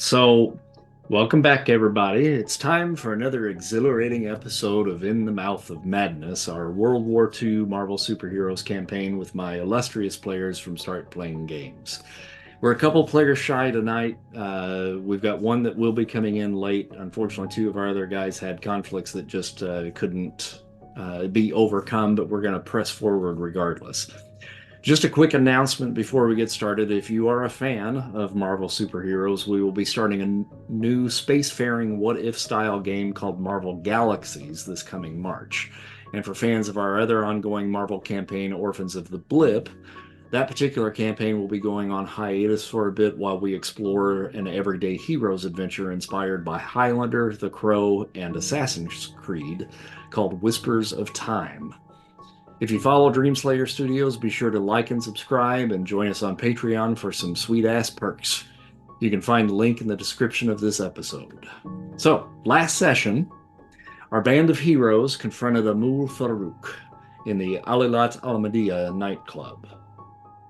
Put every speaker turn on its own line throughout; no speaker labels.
So welcome back, everybody. It's time for another exhilarating episode of In the Mouth of Madness, our World War II Marvel Superheroes campaign with my illustrious players from Startplaying.games. We're a couple players shy tonight. We've got one that will be coming in late. Unfortunately, two of our other guys had conflicts that just couldn't be overcome, but we're going to press forward regardless. Just a quick announcement before we get started. If you are a fan of Marvel superheroes, we will be starting a new spacefaring what-if style game called Marvel Galaxies this coming March. And for fans of our other ongoing Marvel campaign, Orphans of the Blip, that particular campaign will be going on hiatus for a bit while we explore an everyday heroes adventure inspired by Highlander, The Crow, and Assassin's Creed called Whispers of Time. If you follow Dreamslayer Studios, be sure to like and subscribe and join us on Patreon for some sweet-ass perks. You can find the link in the description of this episode. So, last session, our band of heroes confronted Amul Farouk in the Alilat Almadia nightclub.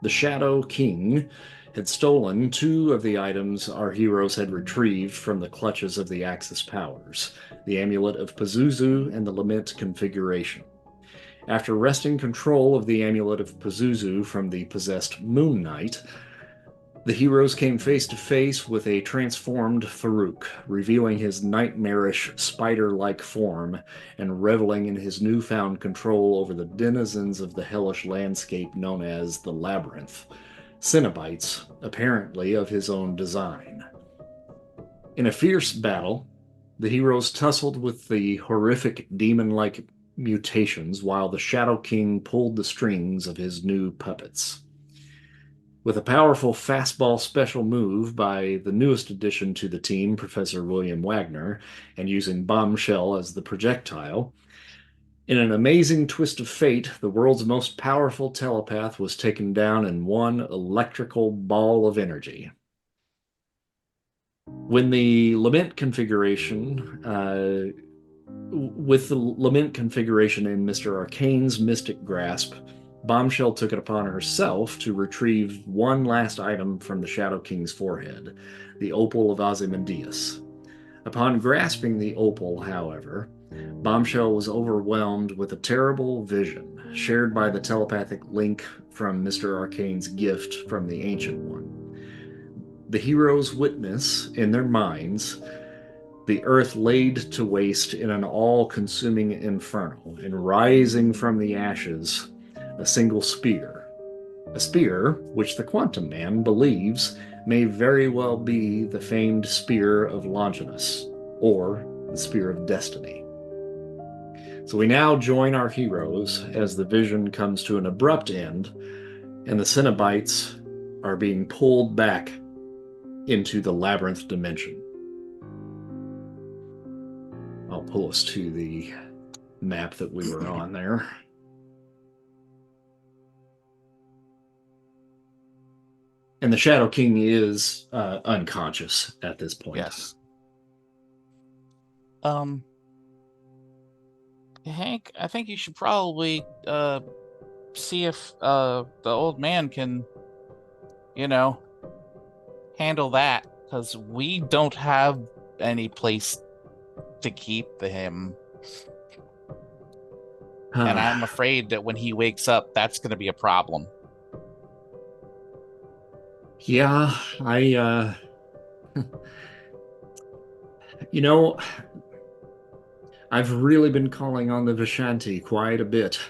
The Shadow King had stolen two of the items our heroes had retrieved from the clutches of the Axis powers, the Amulet of Pazuzu and the Lament Configuration. After wresting control of the Amulet of Pazuzu from the possessed Moon Knight, the heroes came face to face with a transformed Farouk, revealing his nightmarish spider-like form and reveling in his newfound control over the denizens of the hellish landscape known as the Labyrinth, Cenobites, apparently of his own design. In a fierce battle, the heroes tussled with the horrific demon-like mutations while the Shadow King pulled the strings of his new puppets. With a powerful fastball special move by the newest addition to the team, Professor William Wagner, and using Bombshell as the projectile, in an amazing twist of fate, the world's most powerful telepath was taken down in one electrical ball of energy. When the Lament configuration With the Lament configuration in Mr. Arcane's Mystic Grasp, Bombshell took it upon herself to retrieve one last item from the Shadow King's forehead, the Opal of Ozymandias. Upon grasping the opal, however, Bombshell was overwhelmed with a terrible vision, shared by the telepathic link from Mr. Arcane's gift from the Ancient One. The heroes witness, in their minds, the earth laid to waste in an all-consuming inferno, and rising from the ashes, a single spear. A spear which the Quantum Man believes may very well be the famed Spear of Longinus, or the Spear of Destiny. So we now join our heroes as the vision comes to an abrupt end, and the Cenobites are being pulled back into the Labyrinth dimension. I'll pull us to the map that we were on there. And the Shadow King is unconscious at this point.
Yes. Hank, I think you should probably see if the old man can, handle that, because we don't have any place to keep him. And I'm afraid that when he wakes up, that's going to be a problem.
Yeah, I've really been calling on the Vishanti quite a bit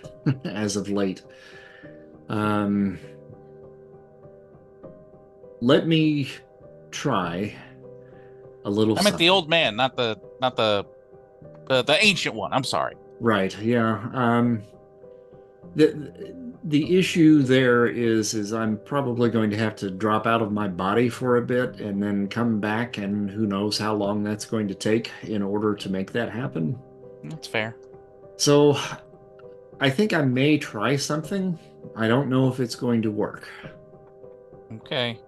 as of late. Let me try a little
I meant
something.
the old man, not the ancient one. I'm sorry.
Right, yeah. The issue there is I'm probably going to have to drop out of my body for a bit and then come back, and who knows how long that's going to take in order to make that happen.
That's fair.
So I think I may try something. I don't know if it's going to work.
Okay.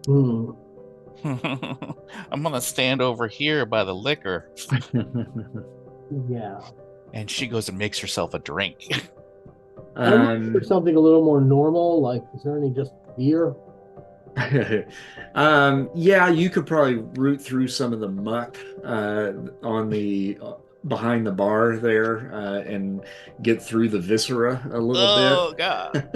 I'm gonna stand over here by the liquor.
Yeah.
And she goes and makes herself a drink.
I'm looking for something a little more normal. Like, is there any just beer?
Yeah, you could probably root through some of the muck on the behind the bar there and get through the viscera a little bit.
Oh God.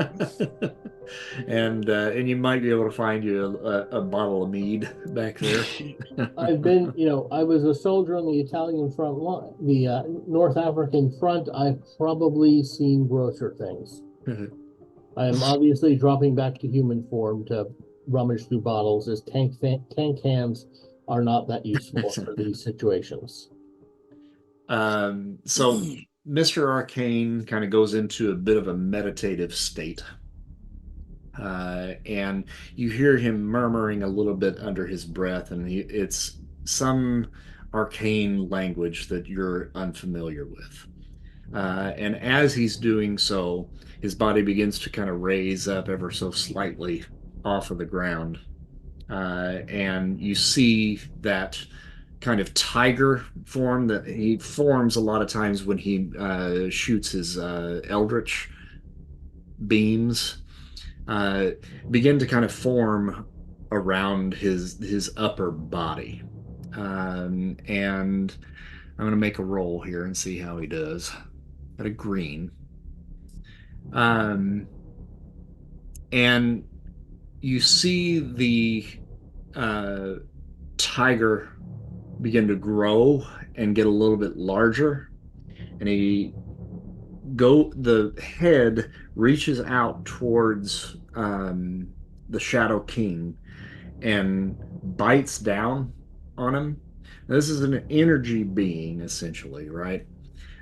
And you might be able to find you a bottle of mead back there.
I've been, I was a soldier on the Italian front line, the North African front. I've probably seen grosser things. I am obviously dropping back to human form to rummage through bottles, as tank hands are not that useful for these situations.
So Mr. Arcane kind of goes into a bit of a meditative state. And you hear him murmuring a little bit under his breath, and it's some arcane language that you're unfamiliar with. And as he's doing so, his body begins to kind of raise up ever so slightly off of the ground. And you see that kind of tiger form that he forms a lot of times when he shoots his eldritch beams uh, begin to kind of form around his upper body. And I'm going to make a roll here and see how he does. At a green. Um, and you see the uh, tiger begin to grow and get a little bit larger. And the head reaches out towards the Shadow King and bites down on him. This is an energy being, essentially, right?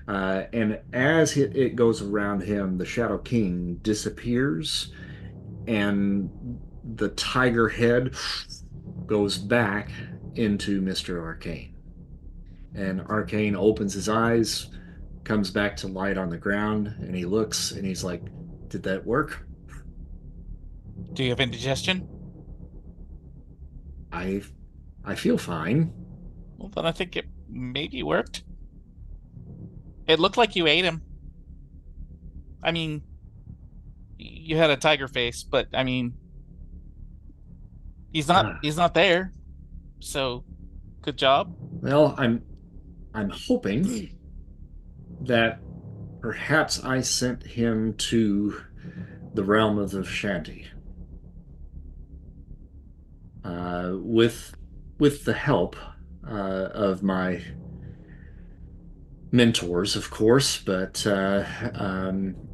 And as it goes around him, the Shadow King disappears, and the tiger head goes back into Mr. Arcane. And Arcane opens his eyes, comes back to light on the ground, and he looks and he's like, "Did that work?"
Do you have indigestion?
I I feel fine.
Well, then I think it maybe worked. It looked like you ate him. I mean, you had a tiger face, but I mean, he's not there. So, good job.
Well, I'm hoping that perhaps I sent him to the realm of the Shanty with the help of my mentors, of course, but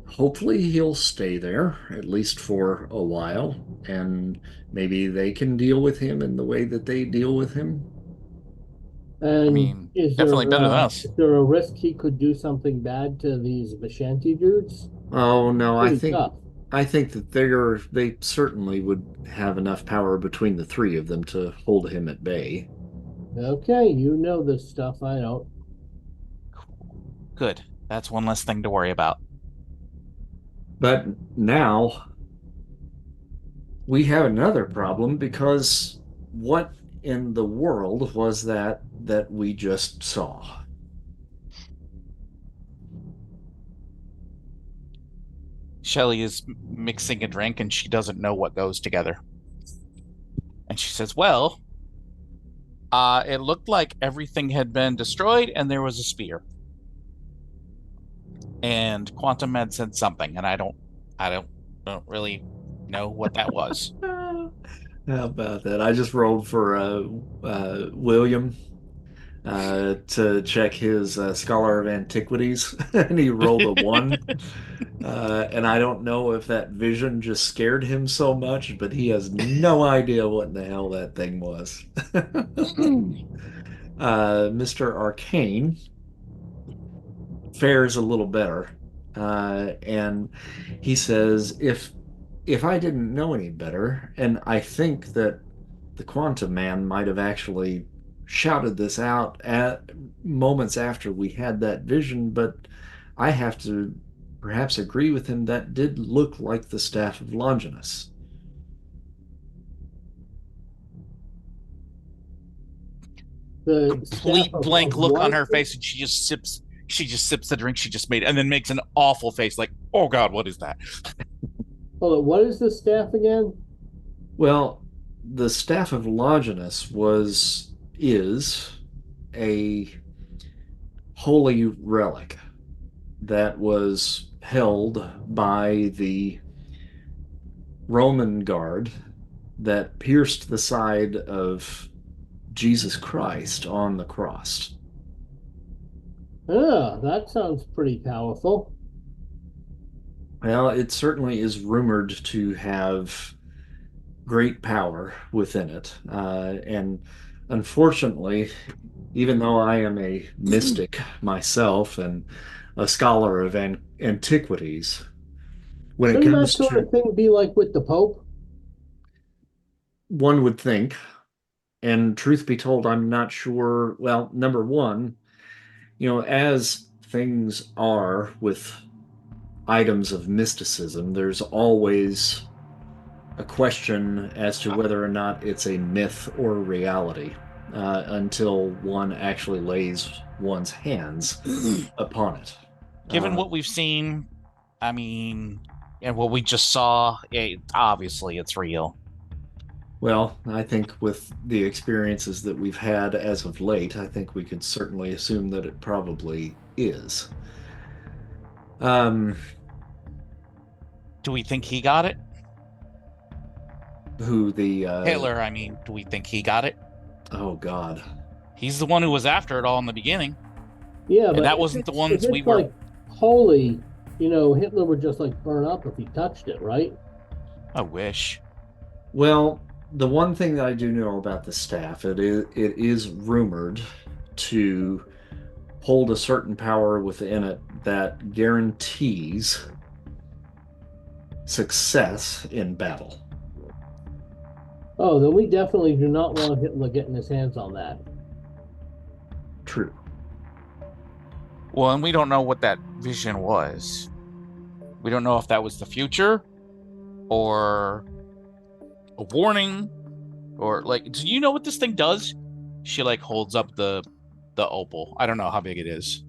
hopefully he'll stay there at least for a while, and maybe they can deal with him in the way that they deal with him.
I
And
mean, definitely better than us.
is there a risk he could do something bad to these Vishanti dudes?
Oh no,
Pretty tough.
I think that they certainly would have enough power between the three of them to hold him at bay.
Okay, you know this stuff. I don't.
Good. That's one less thing to worry about.
But now we have another problem because what in the world was that we just saw?
Shelly is mixing a drink and she doesn't know what goes together. And she says, "Well, it looked like everything had been destroyed and there was a spear. And Quantum had said something, and I don't really know what that was."
How about that? I just rolled for William to check his Scholar of Antiquities, and he rolled a one. And I don't know if that vision just scared him so much, but he has no idea what in the hell that thing was. Mr. Arcane fares a little better. And he says, if I didn't know any better, and I think that the Quantum Man might have actually shouted this out at moments after we had that vision, but I have to perhaps agree with him that did look like the staff of Longinus.
The staff
Complete blank
of
look on
what?
her face, and she just sips the drink she just made and then makes an awful face like, "Oh God, what is that?"
Hold on, what is the staff again?
Well, the Staff of Longinus is a holy relic that was held by the Roman guard that pierced the side of Jesus Christ on the cross.
Yeah, that sounds pretty powerful.
Well, it certainly is rumored to have great power within it. And unfortunately, even though I am a mystic myself and a scholar of antiquities, when it
Shouldn't that
comes
sort
to
of thing be like with the Pope?
one would think, and truth be told, I'm not sure. Well, number one, as things are with items of mysticism, there's always a question as to whether or not it's a myth or reality until one actually lays one's hands upon it.
Given
Uh,
what we've seen, I mean, and what we just saw, obviously it's real.
well, I think with the experiences that we've had as of late, I think we could certainly assume that it probably is. Um,
Do we think he got it?
who the
Hitler, I mean, do we think he got it?
oh God.
He's the one who was after it all in the beginning.
Yeah,
And
but
that
if
wasn't the
it's if
ones we
it's
were.
like holy, Hitler would just like burn up if he touched it, right?
I wish.
Well, the one thing that I do know about the staff, it is rumored to hold a certain power within it that guarantees success in battle.
Oh, then we definitely do not want Hitler getting his hands on that.
True.
Well, and we don't know what that vision was. We don't know if that was the future or a warning or like, do you know what this thing does? She like holds up the opal. I don't know how big it is.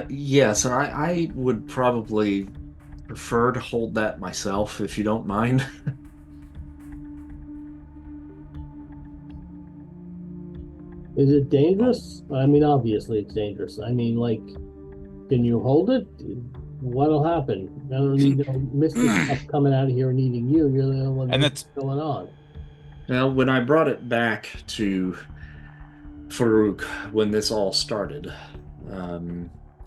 Yes, and I would probably prefer to hold that myself if you don't mind.
Is it
Oh.
dangerous? I mean, obviously it's dangerous. I mean, like, can you hold it? What'll happen? I don't need no mystic stuff coming out of here and eating you. You're the only one
And
knows
that's
what's going on.
Now, when I brought it back to Farouk when this all started,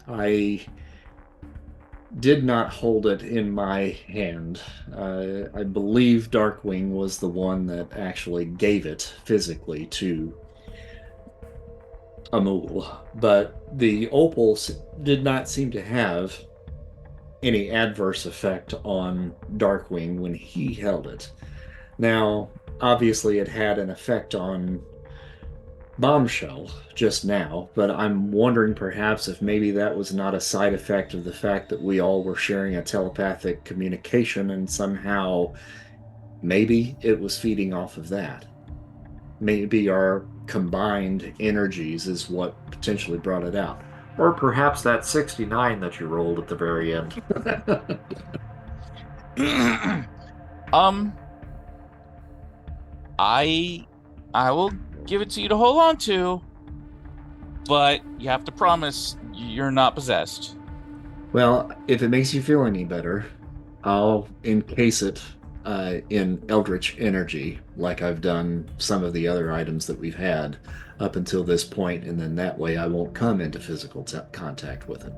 I did not hold it in my hand. I believe Darkwing was the one that actually gave it physically to Amul, but the opals did not seem to have any adverse effect on Darkwing when he held it. Now, obviously, it had an effect on Bombshell just now, but I'm wondering perhaps if maybe that was not a side effect of the fact that we all were sharing a telepathic communication and somehow maybe it was feeding off of that. Maybe our combined energies is what potentially brought it out. Or perhaps that 69 that you rolled at the very end.
um I I will give it to you to hold on to, but you have to promise you're not possessed.
Well, if it makes you feel any better, I'll encase it in Eldritch energy, like I've done some of the other items that we've had up until this point, and then that way I won't come into physical contact with it.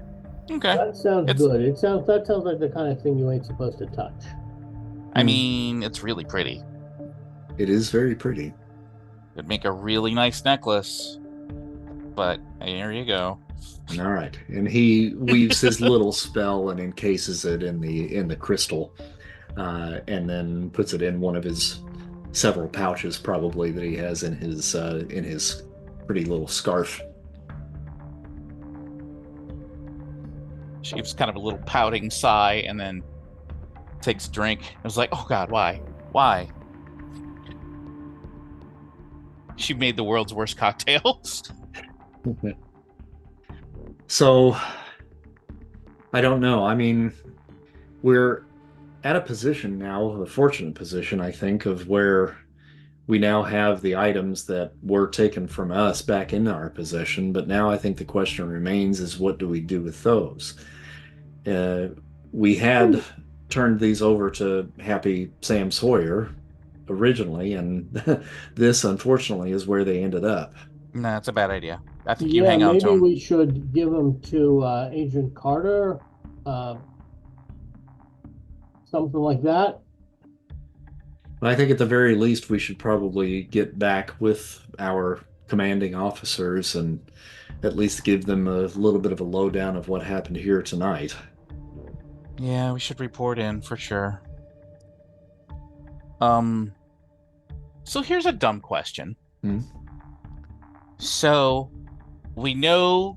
Okay.
That sounds
It's
good. That sounds like the kind of thing you ain't supposed to touch.
I mean, it's really pretty.
It is very pretty.
It'd make a really nice necklace. But here you go.
All right, and he weaves his little spell and encases it in the crystal, and then puts it in one of his several pouches, probably that he has in his pretty little scarf.
She gives kind of a little pouting sigh and then takes a drink. I was like, oh God, why? Why? She made the world's worst cocktails.
So, I don't know. I mean, we're at a position now, a fortunate position, I think, of where we now have the items that were taken from us back in our possession, but now I think the question remains is what do we do with those? Uh, we had turned these over to Happy Sam Sawyer originally, and this, unfortunately, is where they ended up.
No, that's a bad idea. I think you
Yeah,
hang on to
maybe
them.
we should give them to Agent Carter, uh, something like that.
I think at the very least, we should probably get back with our commanding officers and at least give them a little bit of a lowdown of what happened here tonight.
Yeah, we should report in for sure. Um, so here's a dumb question.
Hmm?
So we know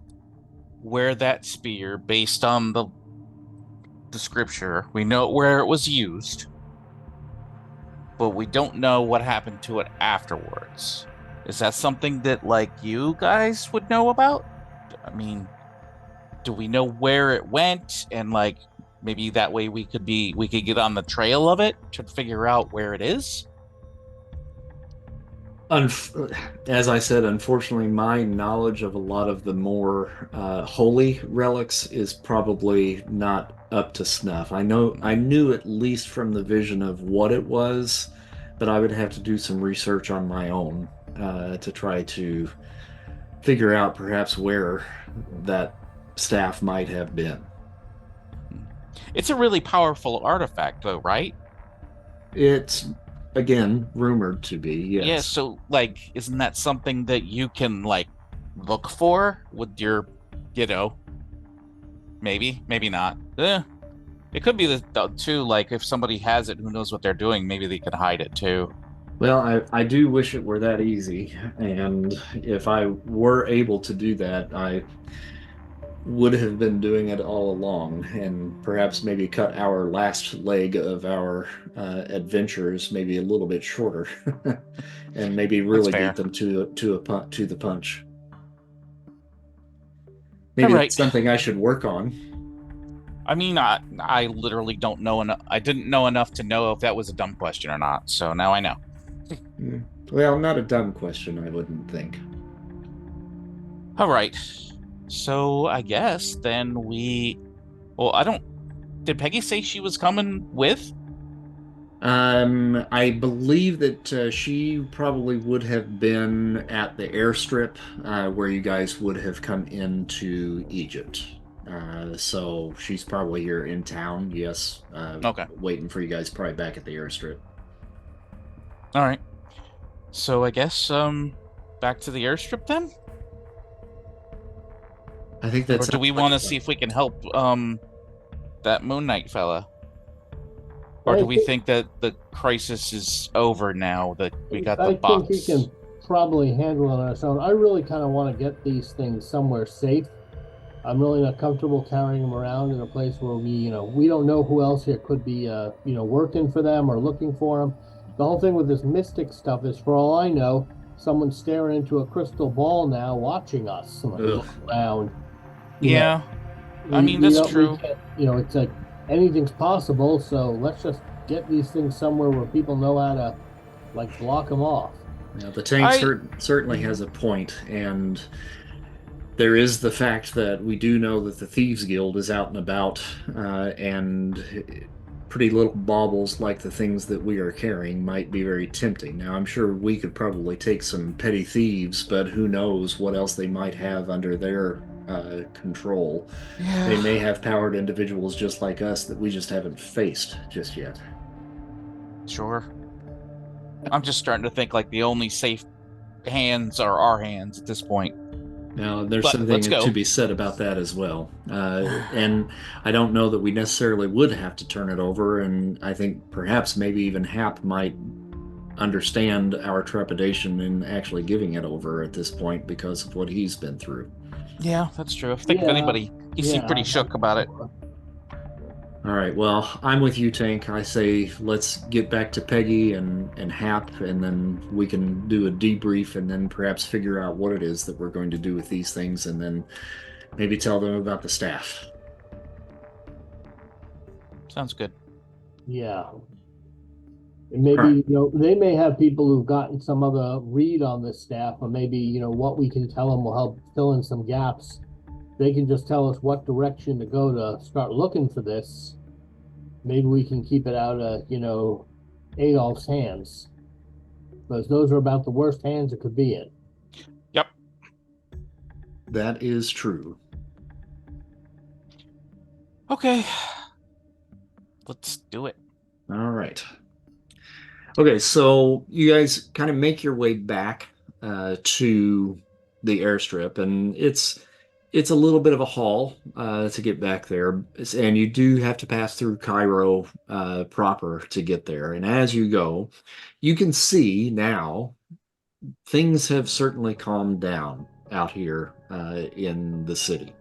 where that spear, based on the scripture, we know where it was used, but we don't know what happened to it afterwards. Is that something that like you guys would know about? I mean, do we know where it went, and like maybe that way we could get on the trail of it to figure out where it is?
As I said, unfortunately, my knowledge of a lot of the more holy relics is probably not up to snuff. I knew at least from the vision of what it was, but I would have to do some research on my own to try to figure out perhaps where that staff might have been.
It's a really powerful artifact, though, right?
It's, again, rumored to be,
Yeah,
yes.
so like, isn't that something that you can like look for with your, you know, maybe not. It could be the too. Like, if somebody has it, who knows what they're doing? Maybe they could hide it too.
Well, I do wish it were that easy, and if I were able to do that, I would have been doing it all along, and perhaps maybe cut our last leg of our adventures maybe a little bit shorter, and maybe
That's
relegate
fair.
them to the punch.
All
Maybe that's
right.
something I should work on.
I mean, I literally don't know enough. I didn't know enough to know if that was a dumb question or not. So now I know.
Well, not a dumb question, I wouldn't think.
All right. So I guess then Well, I don't. Did Peggy say she was coming with?
I believe that she probably would have been at the airstrip where you guys would have come into Egypt. So she's probably here in town, yes,
Okay.
waiting for you guys probably back at the airstrip.
All right. So I guess back to the airstrip then?
I think
Or
that
do
sounds
we
like
want
a
to see
plan.
if we can help that Moon Knight fella? Or do
I
we
think
think that the crisis is over now that we got the
I think he
box?
can probably handle it on his own. I really kind of want to get these things somewhere safe. I'm really not comfortable carrying them around in a place where we don't know who else here could be, working for them or looking for them. The whole thing with this mystic stuff is, for all I know, someone's staring into a crystal ball now, watching us. When we
Ugh.
look around, you know,
Yeah, I mean that's
we
true.
can't, it's like anything's possible. So let's just get these things somewhere where people know how to like block them off.
Now, the tank
I
certainly has a point, and there is the fact that we do know that the Thieves Guild is out and about, and pretty little baubles like the things that we are carrying might be very tempting. Now, I'm sure we could probably take some petty thieves, but who knows what else they might have under their control. They may
Yeah,
have powered individuals just like us that we just haven't faced just yet.
sure. I'm just starting to think like the only safe hands are our hands at this point.
Now, there's
But let's
something to
go.
be said about that as well. And I don't know that we necessarily would have to turn it over, and I think perhaps maybe even Hap might understand our trepidation in actually giving it over at this point because of what he's been through.
Yeah, that's true. I think if
Yeah,
anybody, he seemed
yeah,
pretty shook about it.
All right, well, I'm with you, Tank. I say let's get back to Peggy and Hap, and then we can do a debrief and then perhaps figure out what it is that we're going to do with these things, and then maybe tell them about the staff.
Sounds good.
yeah. And maybe,
Right.
they may have people who've gotten some other read on this staff, or maybe, what we can tell them will help fill in some gaps. They can just tell us what direction to go to start looking for this. Maybe we can keep it out of, Adolf's hands, because those are about the worst hands it could be in.
Yep.
That is true.
Okay. Let's do it.
All right. Okay, so you guys kind of make your way back to the airstrip, and it's a little bit of a haul to get back there, and you do have to pass through Cairo proper to get there. And as you go, you can see now things have certainly calmed down out here in the city.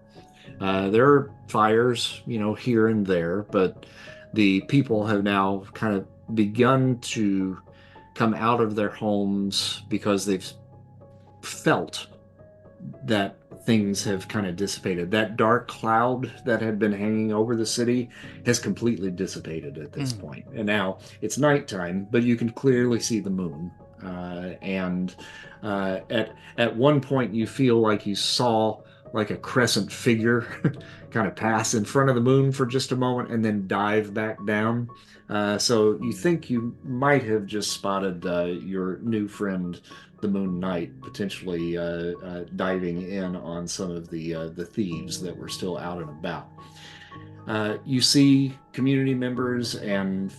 There are fires, here and there, but the people have now kind of begun to come out of their homes because they've felt that things have kind of dissipated. That dark cloud that had been hanging over the city has completely dissipated at this point. And now it's nighttime, but you can clearly see the moon. And at one point, you feel like you saw like a crescent figure kind of pass in front of the moon for just a moment and then dive back down. So you think you might have just spotted your new friend, the Moon Knight, potentially diving in on some of the thieves that were still out and about. You see community members and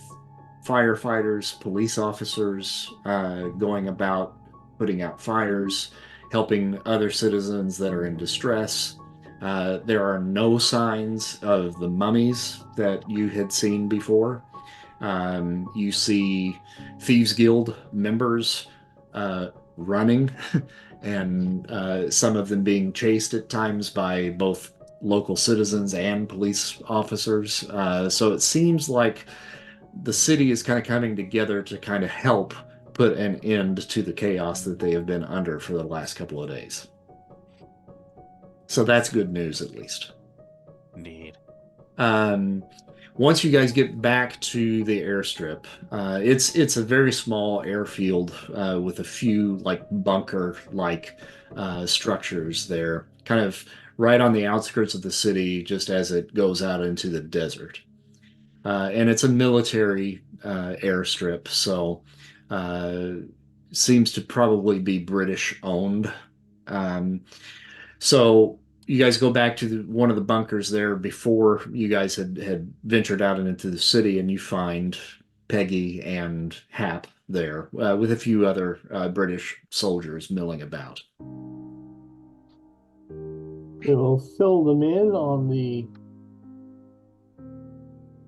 firefighters, police officers going about putting out fires, helping other citizens that are in distress. There are no signs of the mummies that you had seen before. You see Thieves Guild members running, and some of them being chased at times by both local citizens and police officers. So it seems like the city is kind of coming together to kind of help put an end to the chaos that they have been under for the last couple of days. So that's good news, at least.
Indeed.
Um, Once you guys get back to the airstrip, it's a very small airfield with a few like bunker-like structures there, kind of right on the outskirts of the city, just as it goes out into the desert. And it's a military airstrip, so uh, seems to probably be British owned. Um, so you guys go back to one of the bunkers there before you guys had ventured out into the city, and you find Peggy and Hap there with a few other British soldiers milling about.
It'll fill them in on the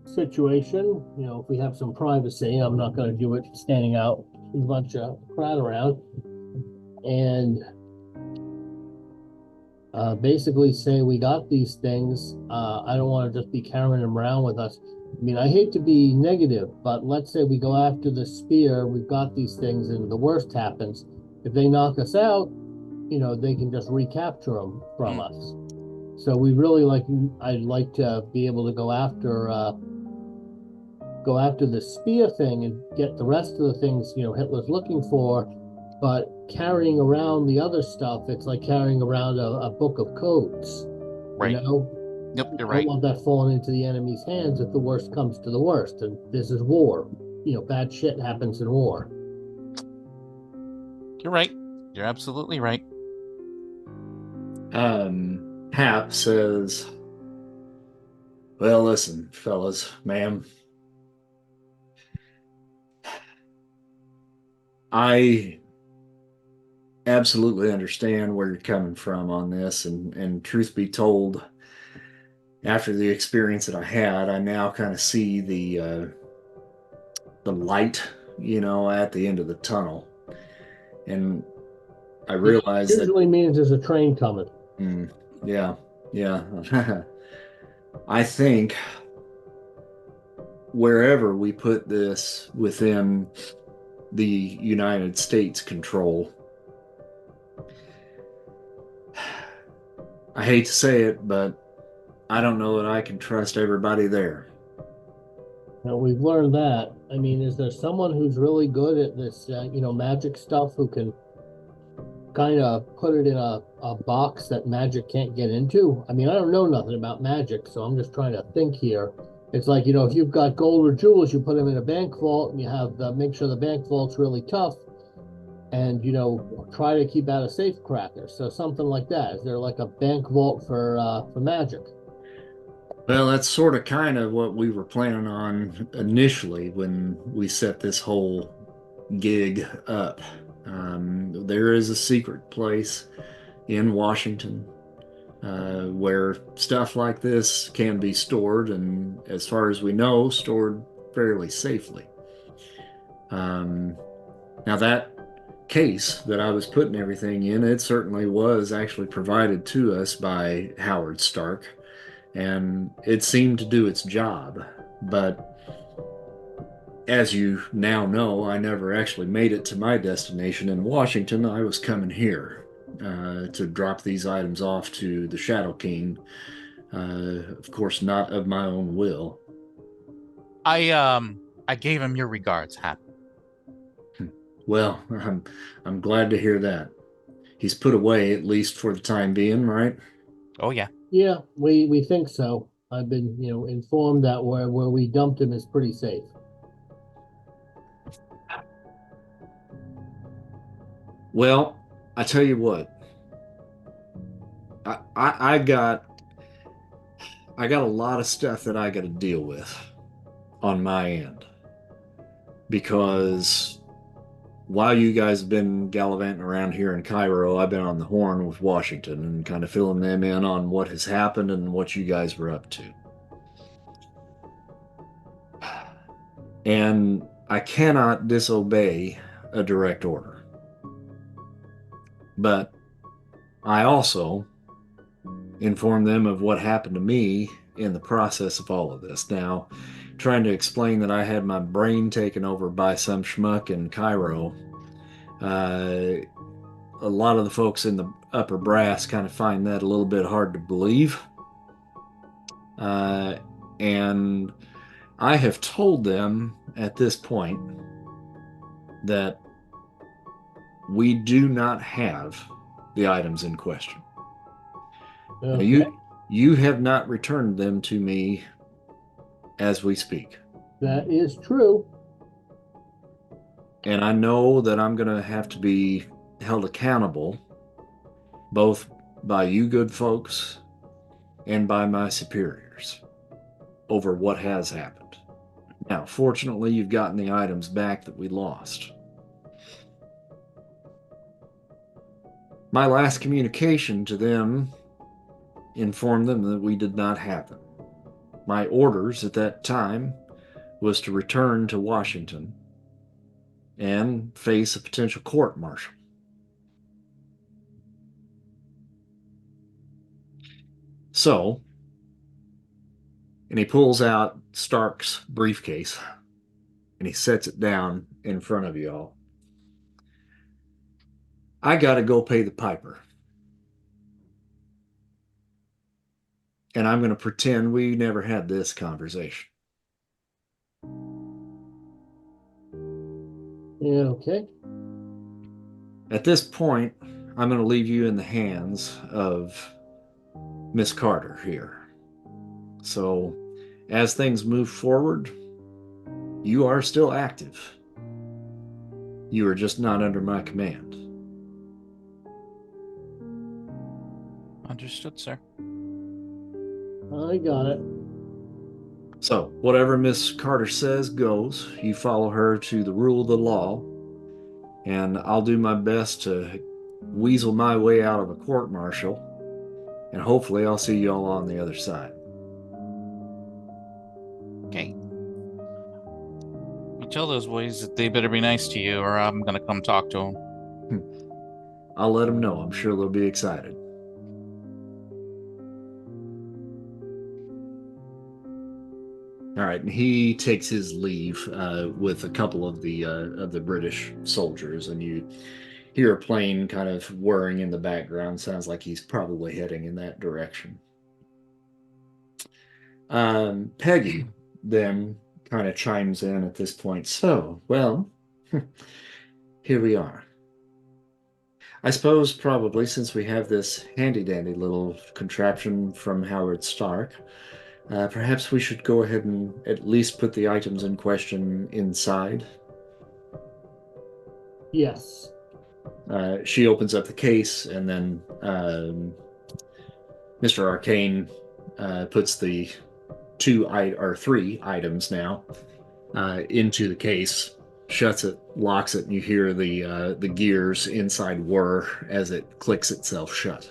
situation. If we have some privacy, I'm not going to do it standing out with a bunch of crowd around. And basically say we got these things. I don't want to just be carrying them around with us. I mean, I hate to be negative, but let's say we go after the spear, we've got these things, and the worst happens. If they knock us out, they can just recapture them from us. So I'd like to be able to go after the spear thing and get the rest of the things, Hitler's looking for. But carrying around the other stuff, it's like carrying around a book of codes.
Right.
Yep, you're
right.
Don't want that falling into the enemy's hands if the worst comes to the worst. And this is war. Bad shit happens in war.
You're right. You're absolutely right.
Hap says, "Well, listen, fellas, ma'am. I absolutely understand where you're coming from on this, and truth be told, after the experience that I had, I now kind of see the light, at the end of the tunnel, and I realize
it usually means there's a train coming.
Yeah, yeah. I think wherever we put this within the United States control, I hate to say it, but I don't know that I can trust everybody there."
We've learned that. I mean, is there someone who's really good at this, magic stuff who can kind of put it in a box that magic can't get into? I mean, I don't know nothing about magic, so I'm just trying to think here. It's like, if you've got gold or jewels, you put them in a bank vault and you have make sure the bank vault's really tough and, try to keep out a safe cracker. So something like that. Is there like a bank vault for magic?
Well, that's sort of kind of what we were planning on initially when we set this whole gig up. There is a secret place in Washington where stuff like this can be stored, and as far as we know, stored fairly safely. Now, that case that I was putting everything in, it certainly was actually provided to us by Howard Stark, and it seemed to do its job. But as you now know, I never actually made it to my destination in Washington. I was coming here to drop these items off to the Shadow King. Of course, not of my own will.
I gave him your regards, Hap.
Well, I'm glad to hear that. He's put away, at least for the time being, right?
Oh yeah.
Yeah, we think so. I've been, informed that where we dumped him is pretty safe.
Well, I tell you what, I got a lot of stuff that I got to deal with on my end because while you guys have been gallivanting around here in Cairo, I've been on the horn with Washington and kind of filling them in on what has happened and what you guys were up to. And I cannot disobey a direct order. But I also inform them of what happened to me in the process of all of this. Now, trying to explain that I had my brain taken over by some schmuck in Cairo, a lot of the folks in the upper brass kind of find that a little bit hard to believe. And I have told them at this point that we do not have the items in question. Now,
Okay.
you have not returned them to me as we speak.
That is true.
And I know that I'm going to have to be held accountable both by you good folks and by my superiors over what has happened. Now, fortunately, you've gotten the items back that we lost. My last communication to them informed them that we did not have them. My orders at that time was to return to Washington and face a potential court-martial. So, and he pulls out Stark's briefcase and he sets it down in front of you all. I got to go pay the piper. And I'm going to pretend we never had this conversation.
Yeah, okay.
At this point, I'm going to leave you in the hands of Miss Carter here. So, as things move forward, you are still active. You are just not under my command.
Understood, sir.
I got it.
So, whatever Miss Carter says goes. You follow her to the rule of the law, and I'll do my best to weasel my way out of a court-martial, and hopefully I'll see you all on the other side.
Okay. You tell those boys that they better be nice to you, or I'm gonna come talk to them.
I'll let them know. I'm sure they'll be excited. All right, and he takes his leave with a couple of the British soldiers, and you hear a plane kind of whirring in the background. Sounds like he's probably heading in that direction. Peggy then kind of chimes in at this point. So, well, here we are. I suppose probably since we have this handy-dandy little contraption from Howard Stark, perhaps we should go ahead and at least put the items in question inside.
Yes.
She opens up the case, and then Mr. Arcane puts the three items now into the case, shuts it, locks it, and you hear the gears inside whir as it clicks itself shut.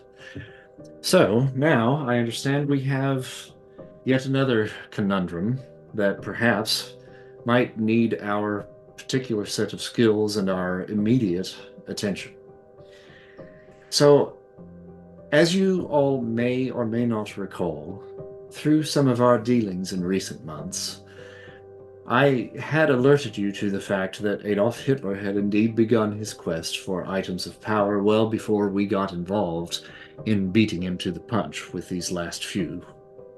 So now I understand we have yet another conundrum that perhaps might need our particular set of skills and our immediate attention. So, as you all may or may not recall, through some of our dealings in recent months, I had alerted you to the fact that Adolf Hitler had indeed begun his quest for items of power well before we got involved in beating him to the punch with these last few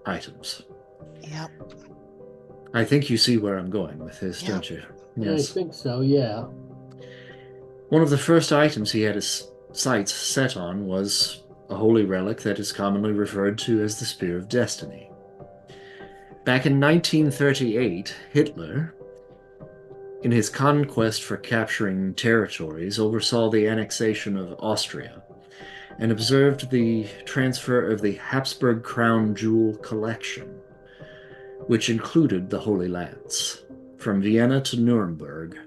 items.
Yep.
I think you see where I'm going with this, don't you?
Yes. I think so, yeah.
One of the first items he had his sights set on was a holy relic that is commonly referred to as the Spear of Destiny. Back in 1938, Hitler, in his conquest for capturing territories, oversaw the annexation of Austria and observed the transfer of the Habsburg Crown Jewel collection, which included the Holy Lance, from Vienna to Nuremberg,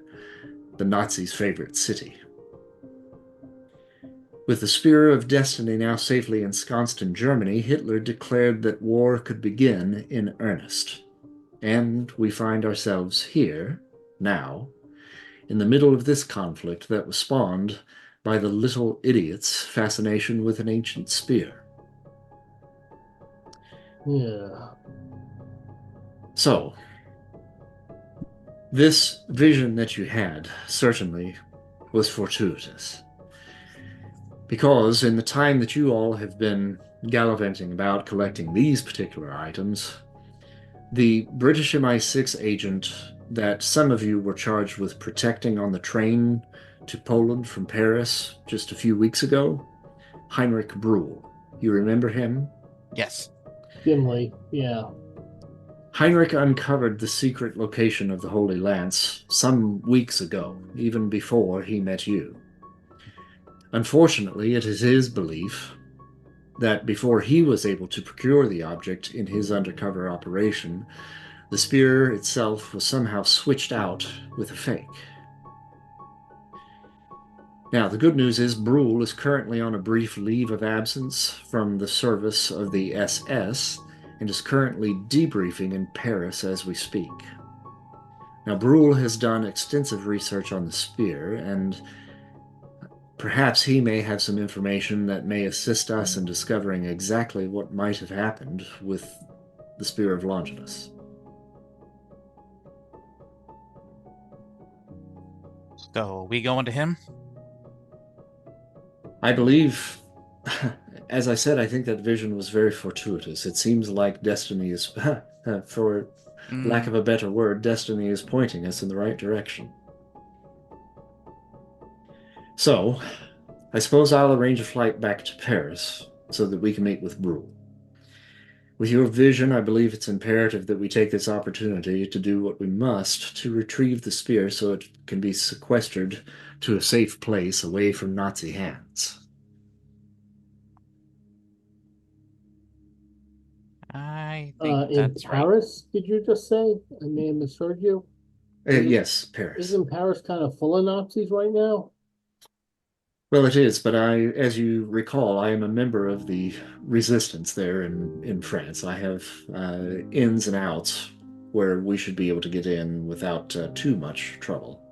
the Nazis' favorite city. With the Spear of Destiny now safely ensconced in Germany, Hitler declared that war could begin in earnest. And we find ourselves here, now, in the middle of this conflict that was spawned by the little idiot's fascination with an ancient spear.
Yeah.
So, this vision that you had certainly was fortuitous. Because in the time that you all have been gallivanting about collecting these particular items, the British MI6 agent that some of you were charged with protecting on the train to Poland from Paris just a few weeks ago, Heinrich Brühl, you remember him?
Yes.
Dimly, yeah.
Heinrich uncovered the secret location of the Holy Lance some weeks ago, even before he met you. Unfortunately, it is his belief that before he was able to procure the object in his undercover operation, the spear itself was somehow switched out with a fake. Now, the good news is Brühl is currently on a brief leave of absence from the service of the SS and is currently debriefing in Paris as we speak. Now, Brühl has done extensive research on the spear, and perhaps he may have some information that may assist us in discovering exactly what might have happened with the Spear of Longinus.
So, we going to him?
I believe, as I said, I think that vision was very fortuitous. It seems like destiny is, for lack of a better word, destiny is pointing us in the right direction. So, I suppose I'll arrange a flight back to Paris so that we can meet with Brühl. With your vision, I believe it's imperative that we take this opportunity to do what we must to retrieve the spear so it can be sequestered to a safe place away from Nazi hands.
I think
In
that's
Paris, did you just say? I may have misheard you.
Yes, Paris.
Isn't Paris kind of full of Nazis right now?
Well, it is, but as you recall, I am a member of the resistance there in France. I have ins and outs where we should be able to get in without too much trouble.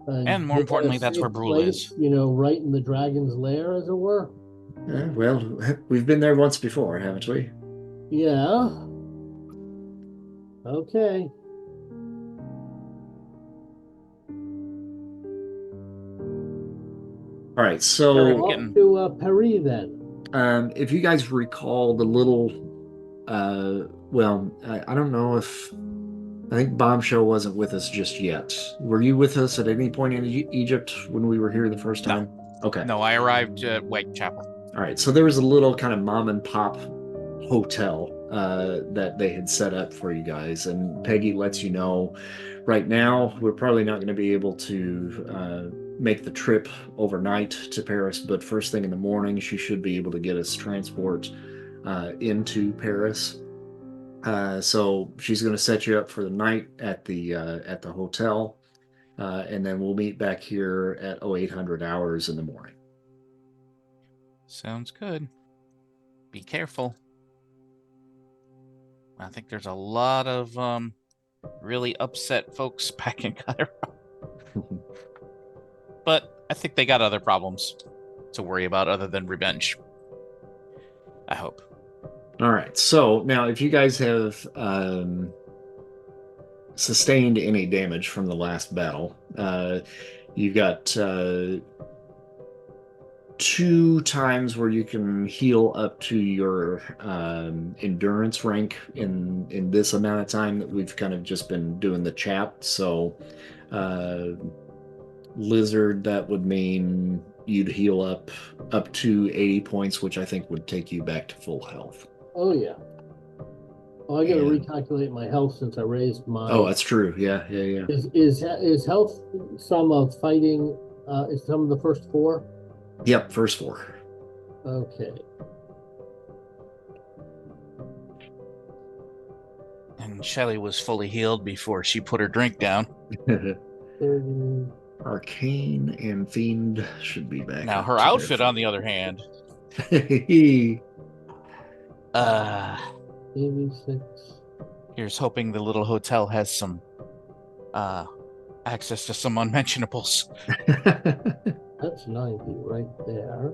And more importantly, that's where Brühl is.
You know, right in the dragon's lair, as it were.
Well, we've been there once before, haven't we?
Yeah. Okay.
All right, so
off to Paris then.
If you guys recall the little, well, I don't know if I think Bombshell wasn't with us just yet. Were you with us at any point in Egypt when we were here the first time? Okay.
No, I arrived at Whitechapel.
All right. So there was a little kind of mom and pop hotel that they had set up for you guys, and Peggy lets you know right now we're probably not going to be able to make the trip overnight to Paris, but first thing in the morning she should be able to get us transport into Paris. So she's going to set you up for the night at the hotel, and then we'll meet back here at 0800 hours in the morning.
Sounds good. Be careful. I think there's a lot of really upset folks back in Cairo. But I think they got other problems to worry about other than revenge. I hope.
All right. So now, if you guys have sustained any damage from the last battle, you've got 2 times where you can heal up to your endurance rank in this amount of time that we've kind of just been doing the chat. So Lizard, that would mean you'd heal up to 80 points, which I think would take you back to full health.
Oh, yeah. Oh, I got to recalculate my health since I raised my...
Oh, that's true. Yeah.
Is health some of fighting, is some of the first 4?
Yep, first 4.
Okay.
And Shelly was fully healed before she put her drink down.
30...
Arcane and Fiend should be back.
Now, her outfit, on the other hand...
86.
Here's hoping the little hotel has some access to some unmentionables.
That's 90 right there.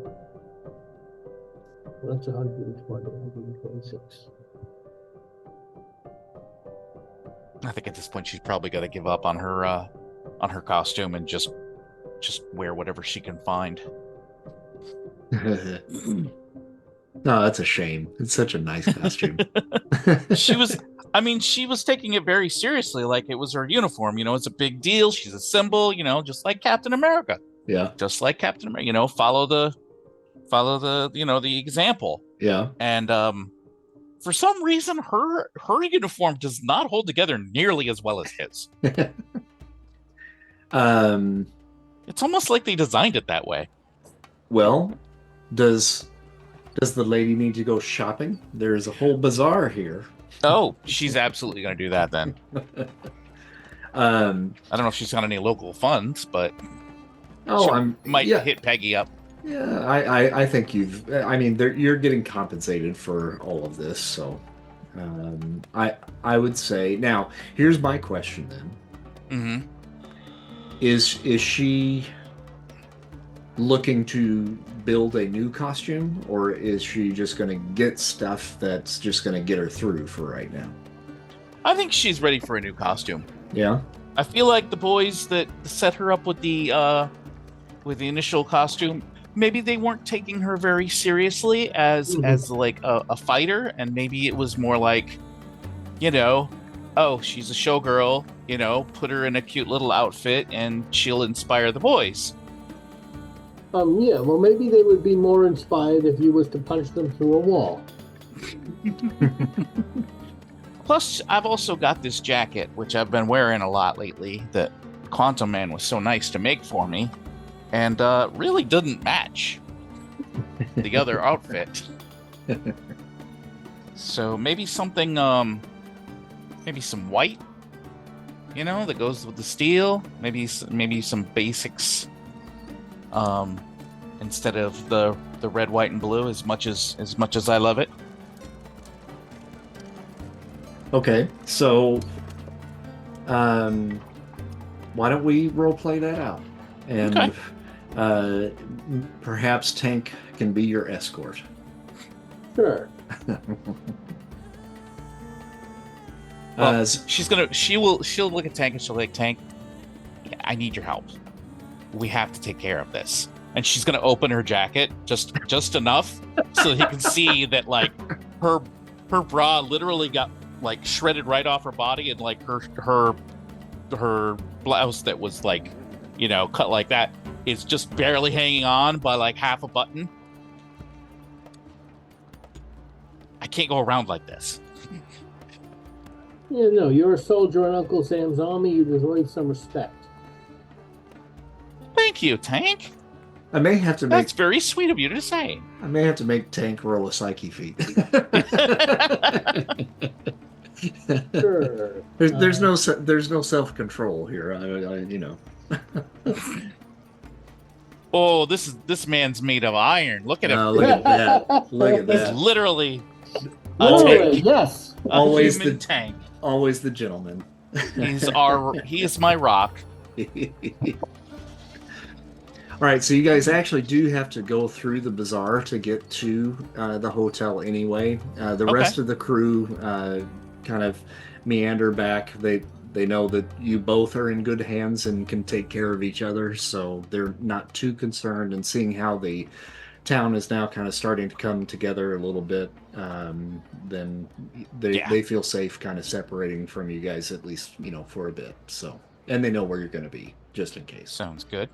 That's 120, 126.
I think at this point she's probably got to give up on her costume and just wear whatever she can find.
No, that's a shame. It's such a nice costume.
She was taking it very seriously, like it was her uniform. It's a big deal. She's a symbol, just like Captain America.
Yeah.
Just like Captain America, follow the the example.
Yeah.
And for some reason her uniform does not hold together nearly as well as his. It's almost like they designed it that way.
Well, does the lady need to go shopping? There's a whole bazaar here.
Oh, she's absolutely going to do that then. I don't know if she's got any local funds, but might hit Peggy up.
Yeah, I think you're getting compensated for all of this, so I would say. Now, here's my question then.
Mm-hmm.
Is she looking to build a new costume, or is she just going to get stuff that's just going to get her through for right now?
I think she's ready for a new costume.
Yeah.
I feel like the boys that set her up with the initial costume, maybe they weren't taking her very seriously as like a fighter, and maybe it was more like, oh, she's a showgirl, put her in a cute little outfit and she'll inspire the boys.
Yeah, well, maybe they would be more inspired if you was to punch them through a wall.
Plus, I've also got this jacket, which I've been wearing a lot lately, that Quantum Man was so nice to make for me, and really didn't match the other outfit. So maybe something, maybe some white, that goes with the steel. Maybe some basics. Instead of the red, white, and blue, as much as I love it.
Okay, so why don't we role play that out, and perhaps Tank can be your escort.
Sure.
Well, she'll look at Tank and she'll be like, Tank, I need your help. We have to take care of this. And she's gonna open her jacket just enough so he can see that like her bra literally got like shredded right off her body, and like her blouse that was like, cut like that is just barely hanging on by like half a button. I can't go around like this.
Yeah, no, you're a soldier in Uncle Sam's army. You deserve some respect.
Thank you, Tank.
I may have to make.
That's very sweet of you to say.
I may have to make Tank roll a psyche feat.
Sure.
There's no self-control here.
Oh, this man's made of iron. Look at him.
Look at that! Look at
He's
that!
literally a
Literally,
tank.
yes.
Always
a human
the
tank.
Always the gentleman.
He is my rock.
All right, so you guys actually do have to go through the bazaar to get to the hotel anyway. The rest of the crew kind of meander back. They know that you both are in good hands and can take care of each other, so they're not too concerned. And seeing how the town is now kind of starting to come together a little bit, then they feel safe kind of separating from you guys, at least, for a bit. So, and they know where you're going to be, just in case.
Sounds good.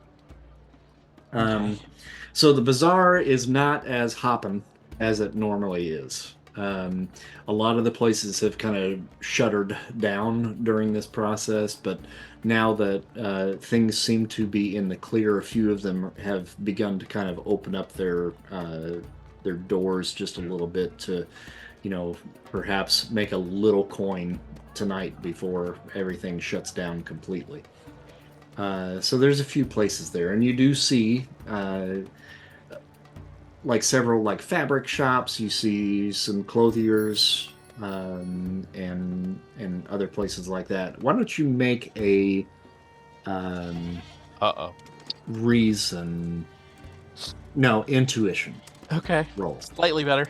So the bazaar is not as hopping as it normally is. A lot of the places have kind of shuttered down during this process, but now that things seem to be in the clear, a few of them have begun to kind of open up their doors just a little bit to, perhaps make a little coin tonight before everything shuts down completely. So there's a few places there, and you do see like several like fabric shops. You see some clothiers and other places like that. Why don't you make a intuition
Okay.
roll.
Slightly better.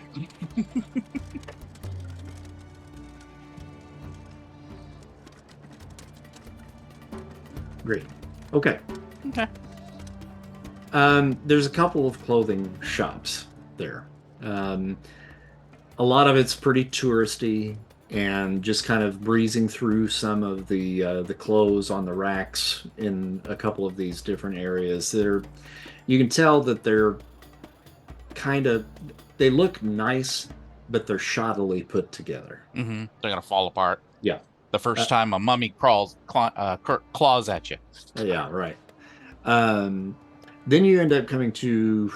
Great. Okay.
Okay.
There's a couple of clothing shops there. A lot of it's pretty touristy, and just kind of breezing through some of the clothes on the racks in a couple of these different areas. You can tell that they're they look nice, but they're shoddily put together.
Mm-hmm. They're gonna fall apart.
Yeah.
The first time a mummy claws at you.
Yeah, right. Then you end up coming to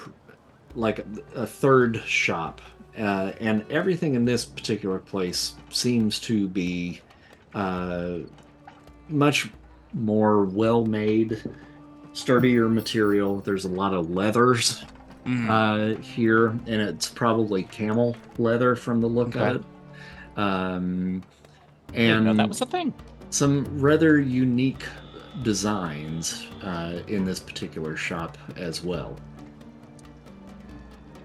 like a third shop, and everything in this particular place seems to be much more well-made, sturdier material. There's a lot of leathers here, and it's probably camel leather from the look of it. And
that was a thing.
Some rather unique designs in this particular shop as well.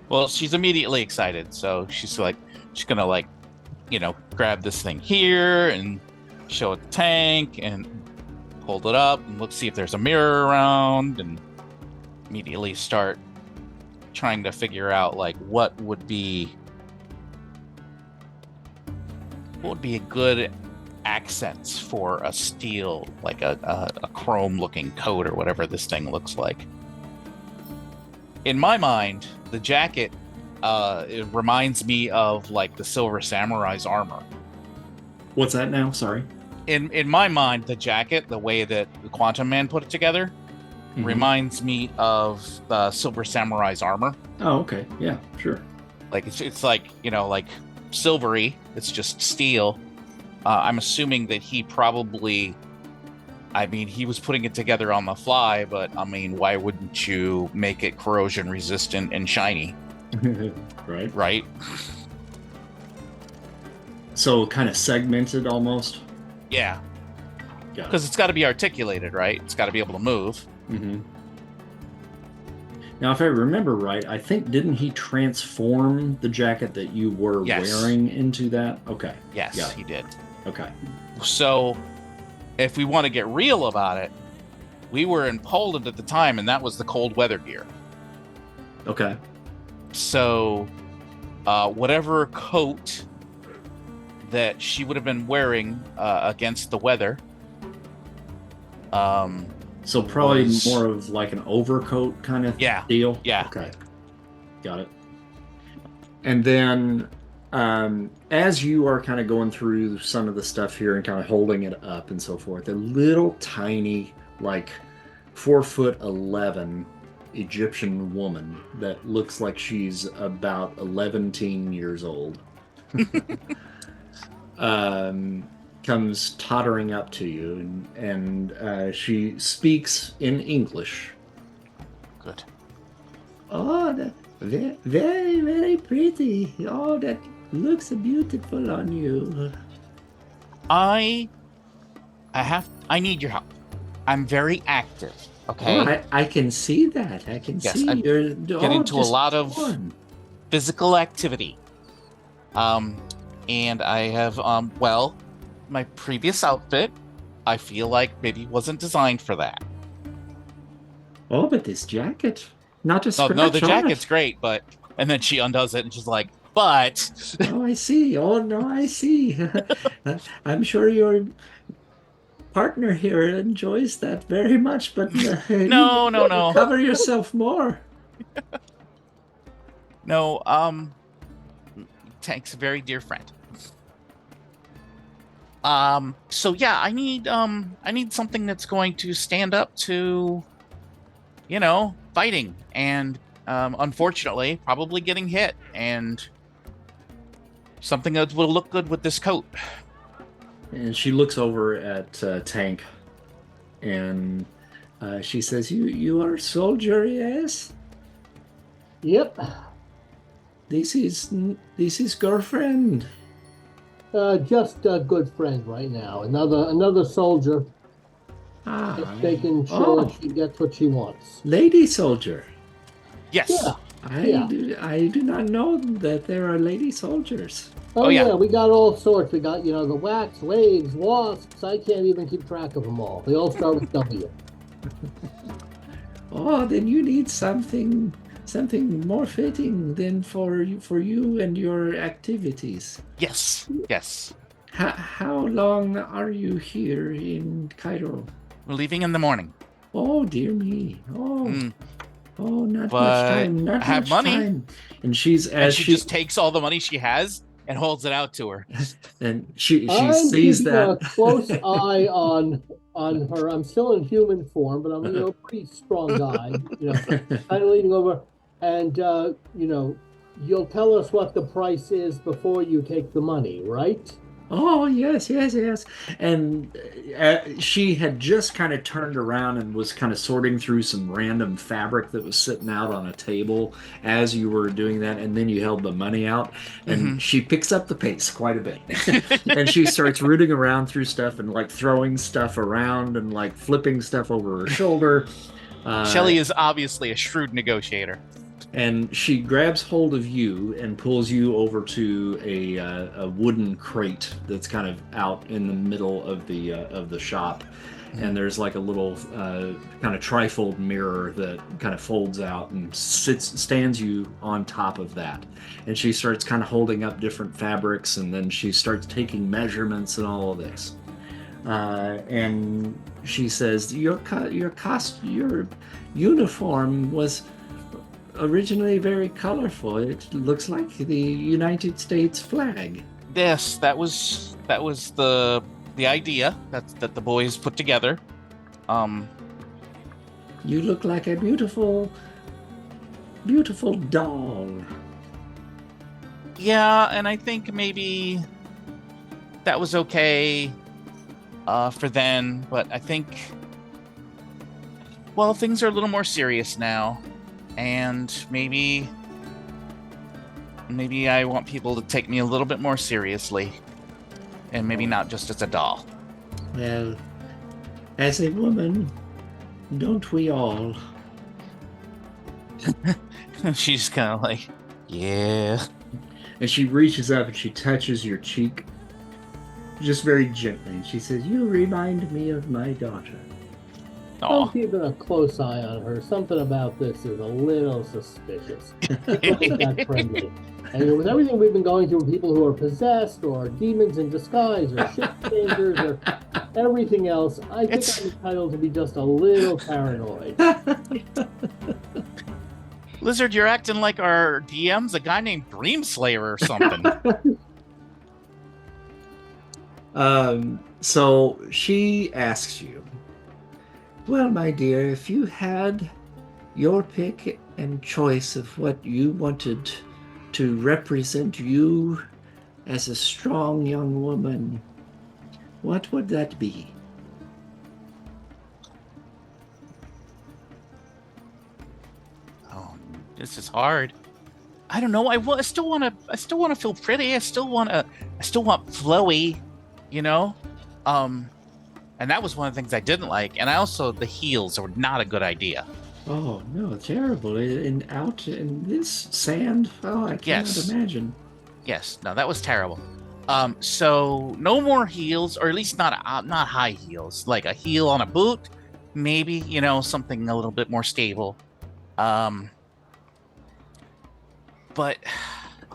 Well, she's immediately excited, so she's gonna grab this thing here and show it the tank and hold it up and see if there's a mirror around, and immediately start trying to figure out what would be a good accents for a steel, like a chrome looking coat or whatever this thing looks like. In my mind, the jacket it reminds me of like the Silver Samurai's armor.
What's that now? Sorry.
In my mind, the jacket, the way that the Quantum Man put it together, reminds me of the Silver Samurai's armor.
Oh, okay. Yeah, sure.
Like it's like, like silvery. It's just steel. I'm assuming that he probably, he was putting it together on the fly, but why wouldn't you make it corrosion resistant and shiny? Right.
So kind of segmented almost.
Yeah. Because it's got to be articulated, right? It's got to be able to move.
Mm-hmm. Now, if I remember right, I think didn't he transform the jacket that you were wearing into that? Okay.
Yes, he did.
Okay.
So, if we want to get real about it, we were in Poland at the time, and that was the cold weather gear.
Okay.
So, whatever coat that she would have been wearing against the weather.
So probably more of like an overcoat kind of deal?
Yeah.
Okay. Got it. And then as you are kind of going through some of the stuff here and kind of holding it up and so forth, a little tiny, like 4'11" Egyptian woman that looks like she's about 11 years old comes tottering up to you, and she speaks in English.
Good.
Oh, very, very, very pretty. Oh, that looks beautiful on you.
I need your help. I'm very active. Okay.
Oh, I can see that. I can see you're
getting to a lot of physical activity. And I have my previous outfit, I feel like maybe wasn't designed for that.
Oh, but this jacket, not a scratch.
No, the jacket's great, and then she undoes it and she's like, but.
Oh, I see. Oh no, I see. I'm sure your partner here enjoys that very much, but
no.
Cover yourself more.
No, Tank's a very dear friend. So yeah, I need something that's going to stand up to, fighting and unfortunately probably getting hit, and something that will look good with this coat.
And she looks over at Tank, and she says, "You are a soldier, yes?
Yep.
This is girlfriend."
Just a good friend right now. Another soldier. Just making sure she gets what she wants.
Lady soldier.
Yes.
Yeah.
I do not know that there are lady soldiers.
Oh yeah, we got all sorts. We got, the wax, waves, wasps. I can't even keep track of them all. They all start with W.
Oh, then you need something more fitting than for you and your activities.
Yes.
How long are you here in Cairo?
We're leaving in the morning.
Oh, dear me. Oh, not
but
much time. Not
I have
much
money.
Time. And she
just takes all the money she has and holds it out to her.
And she
I'm
sees
keeping
that.
a close eye on her. I'm still in human form, but I'm a pretty strong guy. Kind of leaning over, and you'll tell us what the price is before you take the money, right?
Oh, yes. And she had just kind of turned around and was kind of sorting through some random fabric that was sitting out on a table as you were doing that. And then you held the money out, and she picks up the pace quite a bit. And she starts rooting around through stuff and like throwing stuff around and like flipping stuff over her shoulder.
Shelly is obviously a shrewd negotiator.
And she grabs hold of you and pulls you over to a wooden crate that's kind of out in the middle of the shop. And there's like a little kind of trifold mirror that kind of folds out and stands you on top of that. And she starts kind of holding up different fabrics, and then she starts taking measurements and all of this. And she says, your uniform was originally very colorful. It looks like the United States flag.
Yes, that was the idea that the boys put together.
You look like a beautiful doll.
Yeah, and I think maybe that was okay for then, but I think things are a little more serious now. And maybe I want people to take me a little bit more seriously, and maybe not just as a doll.
Well, as a woman, don't we all?
She's kind of like, yeah.
And she reaches up and she touches your cheek, just very gently. And she says, "You remind me of my daughter."
I'm keeping a close eye on her. Something about this is a little suspicious. Not that friendly. And with everything we've been going through, people who are possessed or demons in disguise or shift changers or everything else, I think I'm entitled to be just a little paranoid.
Lizard, you're acting like our DM's a guy named Dreamslayer or something.
So she asks you, well, my dear, if you had your pick and choice of what you wanted to represent you as a strong young woman, what would that be?
Oh, this is hard. I don't know. I still want to feel pretty. I still want flowy, you know? And that was one of the things I didn't like. And the heels were not a good idea.
Oh, no, terrible. And out in this sand? Oh, I cannot imagine.
Yes, no, that was terrible. So no more heels, or at least not high heels. Like a heel on a boot, maybe, something a little bit more stable. But I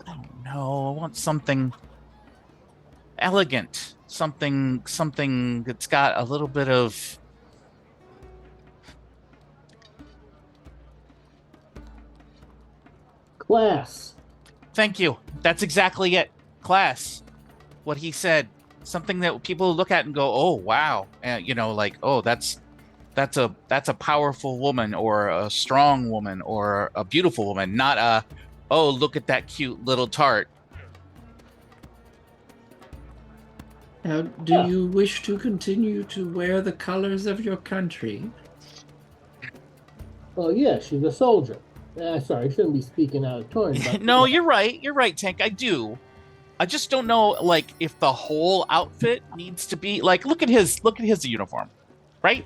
don't know. I want something elegant, something that's got a little bit of
class.
Thank you. That's exactly it. Class. What he said. Something that people look at and go, "Oh, wow." Oh, that's a powerful woman or a strong woman or a beautiful woman, not a, "Oh, look at that cute little tart."
Now, do you wish to continue to wear the colors of your country?
Well, yeah, she's a soldier. Sorry, I shouldn't be speaking out of turn. But
No, you're right. You're right, Tank. I do. I just don't know, if the whole outfit needs to be look at his uniform, right?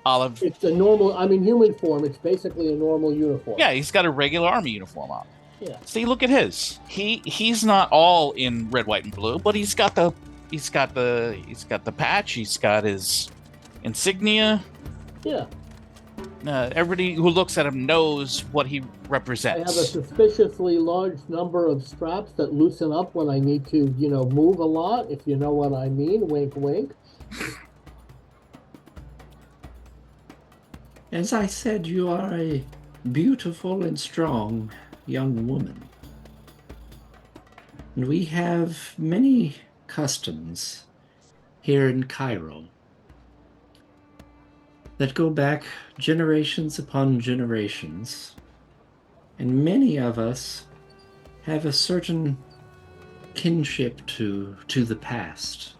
Olive.
It's a normal. Human form. It's basically a normal uniform.
Yeah, he's got a regular army uniform on.
Yeah.
See, look at his. He's not all in red, white, and blue, but he's got the patch. He's got his insignia.
Yeah.
Everybody who looks at him knows what he represents.
I have a suspiciously large number of straps that loosen up when I need to, move a lot, if you know what I mean. Wink, wink.
As I said, you are a beautiful and strong young woman. And we have many customs here in Cairo that go back generations upon generations, and many of us have a certain kinship to the past.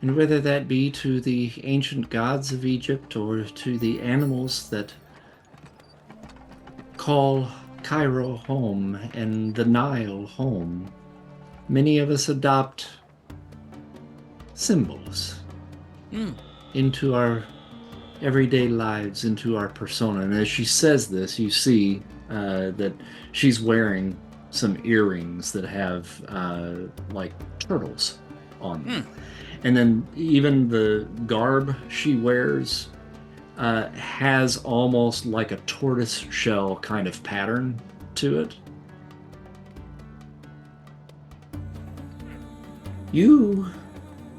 And whether that be to the ancient gods of Egypt or to the animals that call Cairo home and the Nile home, many of us adopt symbols into our everyday lives, into our persona. And as she says this, you see that she's wearing some earrings that have like turtles on them. And then even the garb she wears has almost like a tortoise shell kind of pattern to it. You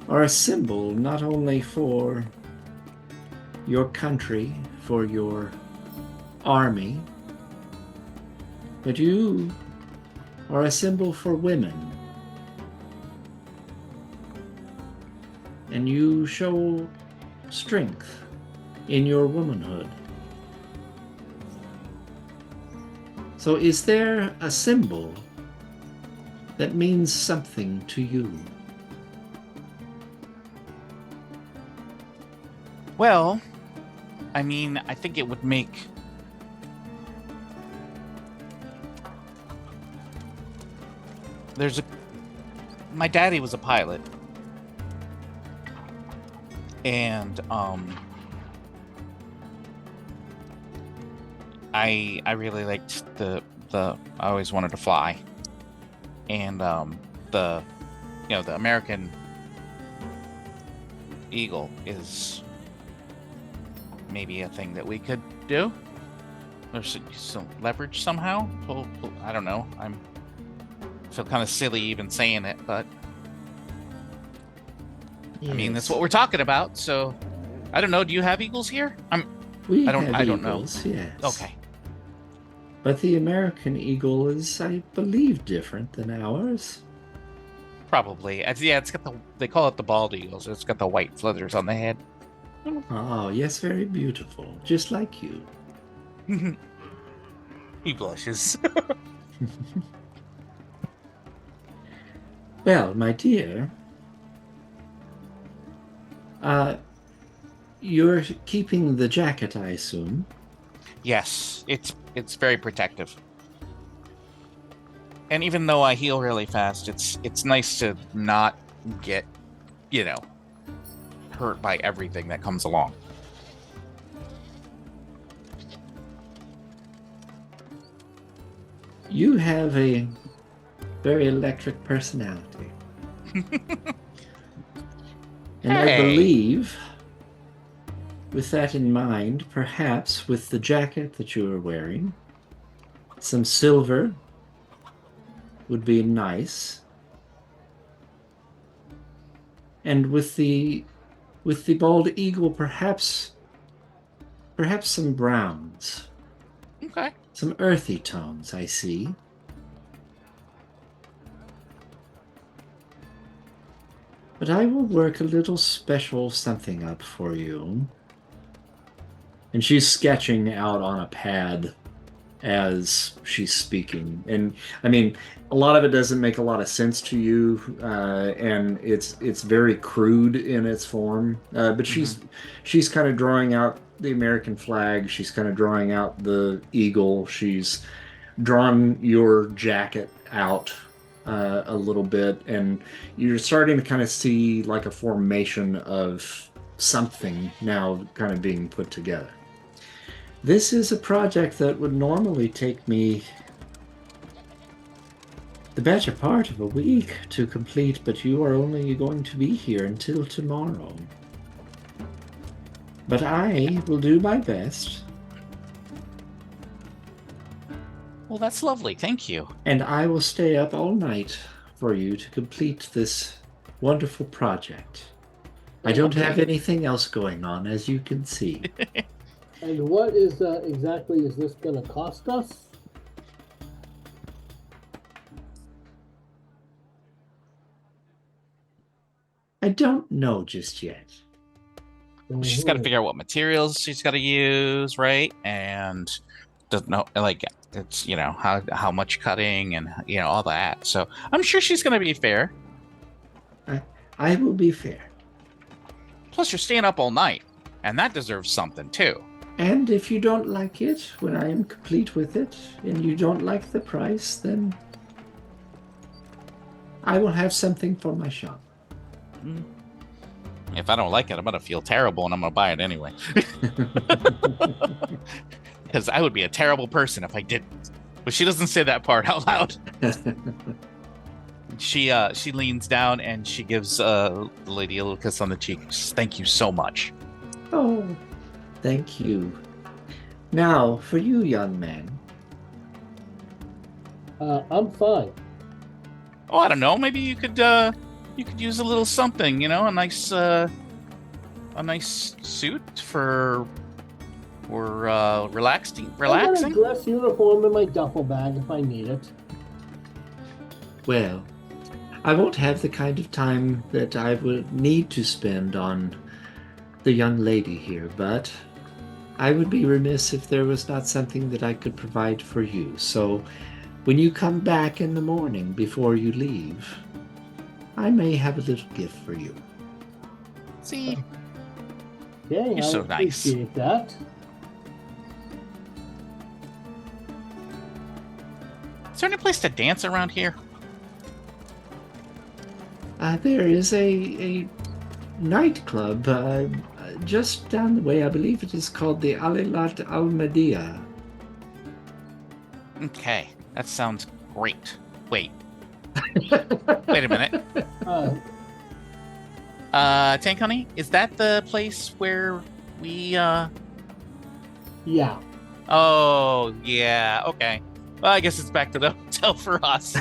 are a symbol not only for your country, for your army, but you are a symbol for women. And you show strength in your womanhood. So is there a symbol that means something to you?
Well, I think it would make... My daddy was a pilot. And, I really liked I always wanted to fly. And, the American Eagle is maybe a thing that we could do. There's some leverage somehow. I don't know. I feel kind of silly even saying it, but I mean that's what we're talking about. So I don't know. Do you have eagles here?
We
I don't
have
know.
eagles, yes.
Okay.
But the American eagle is, I believe, different than ours.
Probably. It's got they call it the bald eagle, so it's got the white feathers on the head.
Oh, yes, very beautiful. Just like you.
He blushes.
Well, my dear, you're keeping the jacket, I assume.
Yes, it's very protective. And even though I heal really fast, it's nice to not get, hurt by everything that comes along.
You have a very electric personality. And I believe, with that in mind, perhaps with the jacket that you are wearing, some silver would be nice. And with the bald eagle, perhaps some browns.
Okay.
Some earthy tones, I see. But I will work a little special something up for you. And she's sketching out on a pad as she's speaking. And I mean, a lot of it doesn't make a lot of sense to you, and it's very crude in its form. But she's kind of drawing out the American flag. She's kind of drawing out the eagle. She's drawn your jacket out a little bit, and you're starting to kind of see like a formation of something now kind of being put together. This is a project that would normally take me the better part of a week to complete, but you are only going to be here until tomorrow. But I will do my best.
Well, that's lovely. Thank you.
And I will stay up all night for you to complete this wonderful project. I don't have anything else going on, as you can see.
And what is exactly is this going to cost us?
I don't know just yet.
She's got to figure out what materials she's got to use, right? And doesn't know, like, it's, how much cutting and, all that. So I'm sure she's going to be fair.
I will be fair.
Plus, you're staying up all night, and that deserves something, too.
And if you don't like it when I am complete with it, and you don't like the price, then I will have something for my shop.
If I don't like it, I'm going to feel terrible, and I'm going to buy it anyway. Because I would be a terrible person if I didn't. But she doesn't say that part out loud. She leans down, and she gives the lady a little kiss on the cheek. Thank you so much.
Oh, thank you. Now, for you, young man.
I'm fine.
Oh, I don't know. Maybe you could use a little something, a nice suit for relaxing.
I got a dress uniform in my duffel bag if I need it.
Well, I won't have the kind of time that I would need to spend on the young lady here, but I would be remiss if there was not something that I could provide for you. So when you come back in the morning before you leave, I may have a little gift for you.
See?
Yeah,
You're so nice.
Appreciate that.
Is there any place to dance around here?
There is a nightclub just down the way. I believe it is called the Alilat Almedia.
Okay, that sounds great. Wait. Wait a minute. Tank Honey, is that the place where we
Yeah.
Oh, yeah. Okay. Well, I guess it's back to the hotel for us.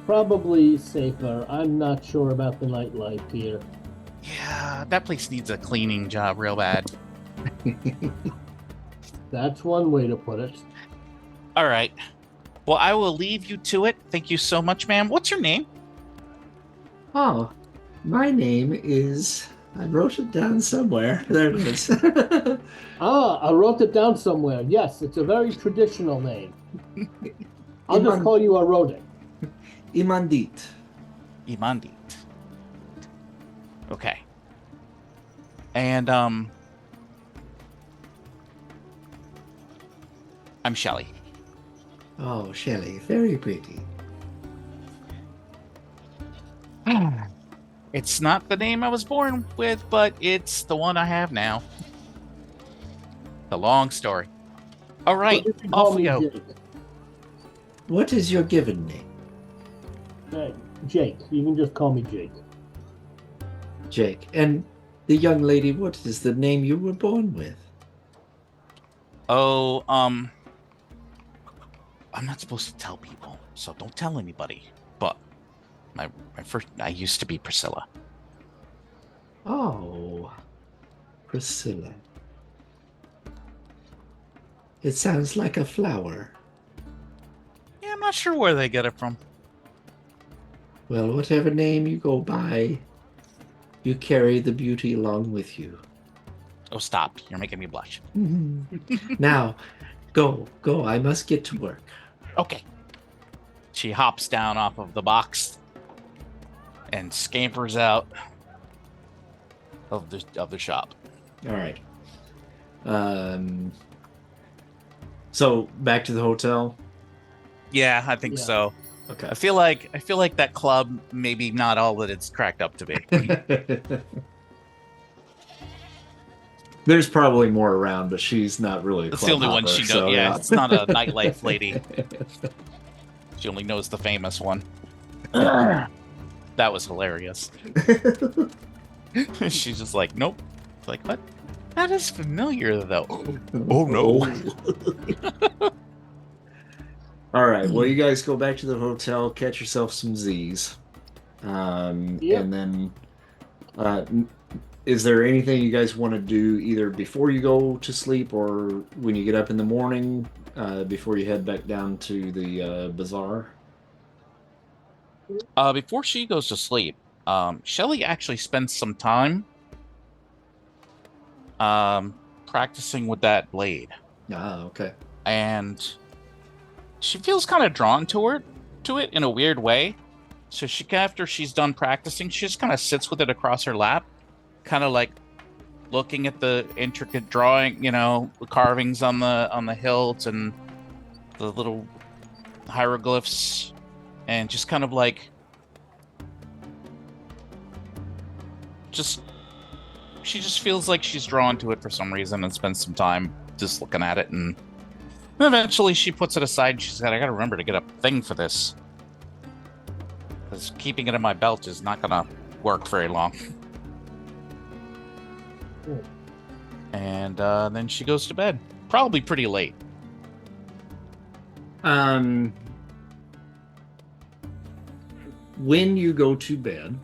Probably safer. I'm not sure about the nightlife here.
Yeah, that place needs a cleaning job real bad.
That's one way to put it.
All right. Well, I will leave you to it. Thank you so much, ma'am. What's your name?
Oh, my name is. I wrote it down somewhere. There it is.
I wrote it down somewhere. Yes, it's a very traditional name. I'll just call you Arodic.
Imandit.
Imandit. Okay. And I'm Shelly.
Oh, Shelly, very pretty.
It's not the name I was born with, but it's the one I have now. The long story. All right, off we go.
Jake.
What is your given name?
Jake. You can just call me Jake.
Jake. And the young lady, what is the name you were born with?
Oh, I'm not supposed to tell people, so don't tell anybody. But my first, I used to be Priscilla.
Oh, Priscilla. It sounds like a flower.
Yeah, I'm not sure where they get it from.
Well, whatever name you go by, you carry the beauty along with you.
Oh, stop. You're making me blush.
Now, go. I must get to work.
Okay. She hops down off of the box and scampers out of the shop.
All right. So back to the hotel.
Yeah, I think so.
Okay.
I feel like that club maybe not all that it's cracked up to be.
There's probably more around, but she's not really a
It's
club
the only one
hopper,
she knows.
so,
Yeah, it's not a nightlife lady. She only knows the famous one. That was hilarious. She's just like, nope. It's like, what? That is familiar, though. Oh, no.
All right. Well, you guys go back to the hotel, catch yourself some Z's. And then is there anything you guys want to do either before you go to sleep or when you get up in the morning before you head back down to the bazaar?
Before she goes to sleep, Shelly actually spends some time practicing with that blade.
Ah, okay.
And she feels kind of drawn to it in a weird way. So after she's done practicing, she just kind of sits with it across her lap, kind of like looking at the intricate drawing, the carvings on the hilt and the little hieroglyphs, and just kind of like she just feels like she's drawn to it for some reason and spends some time just looking at it, and eventually she puts it aside. She's got, I gotta remember to get a thing for this, because keeping it in my belt is not gonna work very long. And then she goes to bed, probably pretty late.
When you go to bed,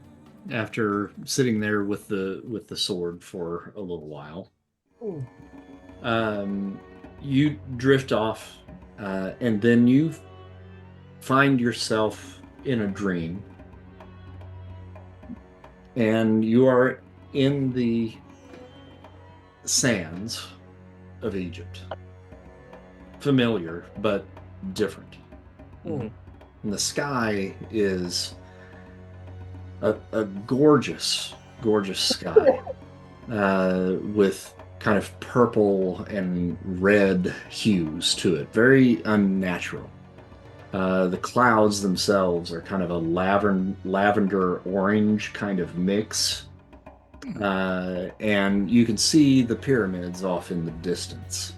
after sitting there with the sword for a little while, you drift off, and then you find yourself in a dream, and you are in the sands of Egypt. Familiar, but different. And the sky is a gorgeous sky with kind of purple and red hues to it. Very unnatural. The clouds themselves are kind of a lavender orange kind of mix. And you can see the pyramids off in the distance.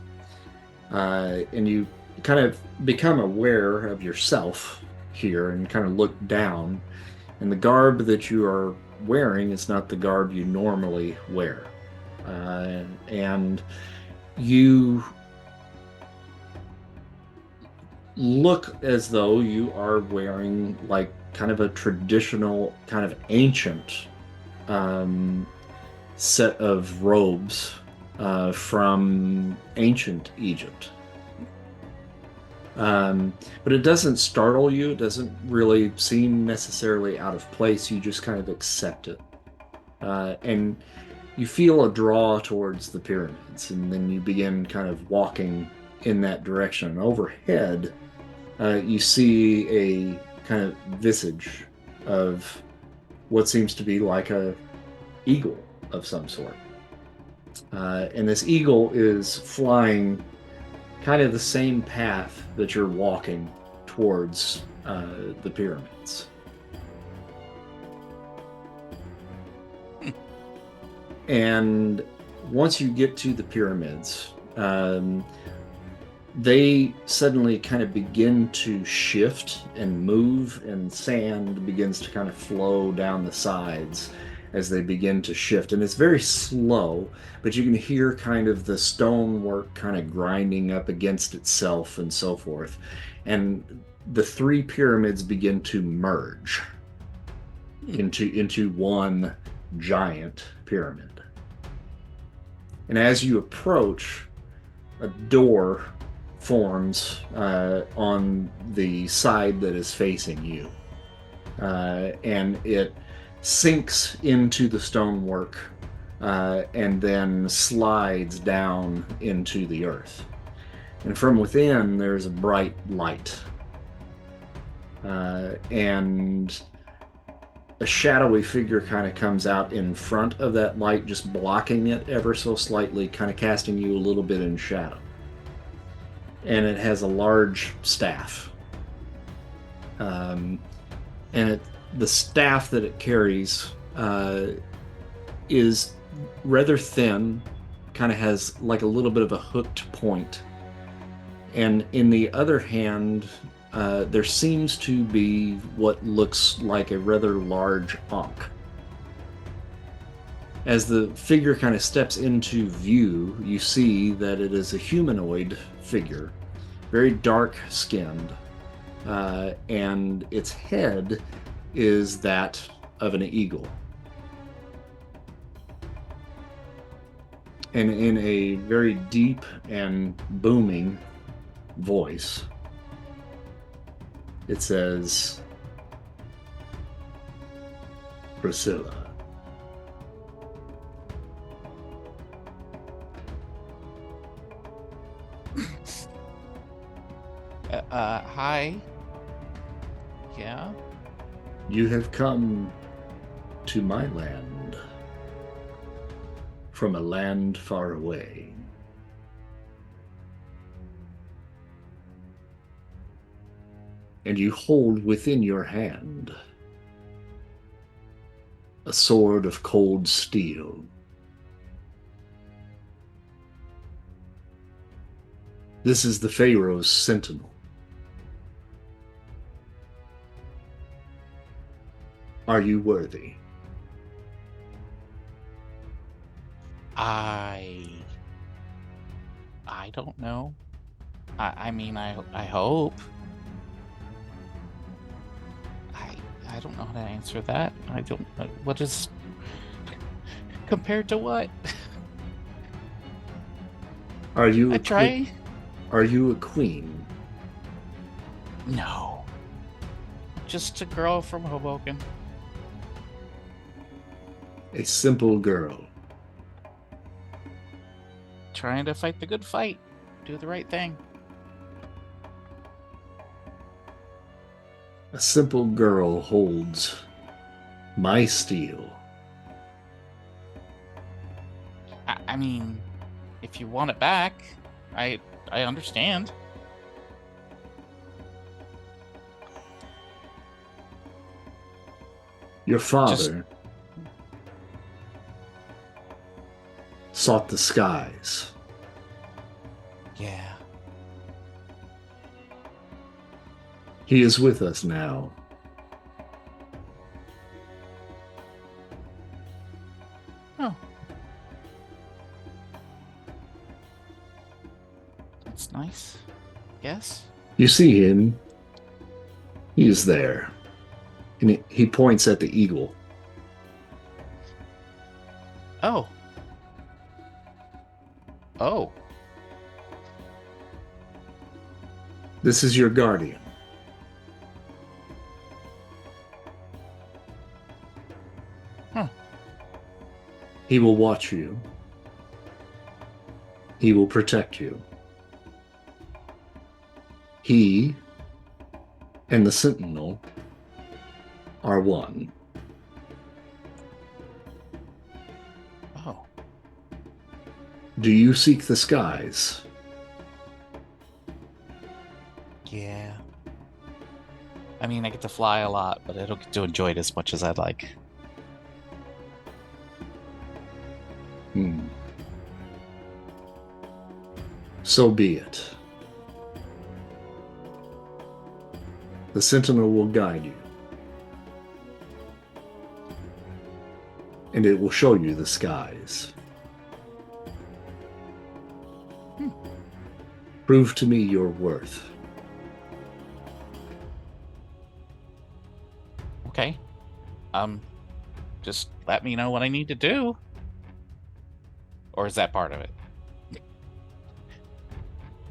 And you kind of become aware of yourself here and kind of look down. And the garb that you are wearing is not the garb you normally wear. And You look as though you are wearing like kind of a traditional, kind of ancient set of robes from ancient Egypt. But it doesn't startle you. It doesn't really seem necessarily out of place. You just kind of accept it. And you feel a draw towards the pyramids, and then you begin kind of walking in that direction. Overhead, you see a kind of visage of what seems to be like a eagle of some sort. And this eagle is flying kind of the same path that you're walking towards the pyramids. And once you get to the pyramids, they suddenly kind of begin to shift and move, and sand begins to kind of flow down the sides as they begin to shift. And it's very slow, but you can hear kind of the stonework kind of grinding up against itself and so forth. And the three pyramids begin to merge into one giant pyramid. And as you approach, a door forms on the side that is facing you. And it sinks into the stonework and then slides down into the earth. And from within, there's a bright light. And a shadowy figure kind of comes out in front of that light, just blocking it ever so slightly, kind of casting you a little bit in shadow. And it has a large staff. The staff that it carries is rather thin, kind of has like a little bit of a hooked point. And in the other hand, there seems to be what looks like a rather large ankh. As the figure kind of steps into view, you see that it is a humanoid figure, very dark-skinned, and its head is that of an eagle. And in a very deep and booming voice, it says, "Priscilla."
Hi. Yeah?
You have come to my land from a land far away. And you hold within your hand a sword of cold steel. This is the Pharaoh's Sentinel. Are you worthy?
I don't know. I mean, I hope. I don't know how to answer that. I don't. What is compared to what?
Are you?
I try.
Are you a queen?
No. Just a girl from Hoboken.
A simple girl.
Trying to fight the good fight. Do the right thing.
A simple girl holds my steel.
I mean, if you want it back, I understand.
Your father sought the skies.
Yeah.
He is with us now.
Oh.
You see him. He is there. And he points at the eagle.
Oh. Oh.
This is your guardian.
Huh.
He will watch you. He will protect you. He and the Sentinel are one.
Oh.
Do you seek the skies?
Yeah. I mean, I get to fly a lot, but I don't get to enjoy it as much as I'd like.
So be it. The Sentinel will guide you. And it will show you the skies. Prove to me your worth.
Okay. Just let me know what I need to do. Or is that part of it?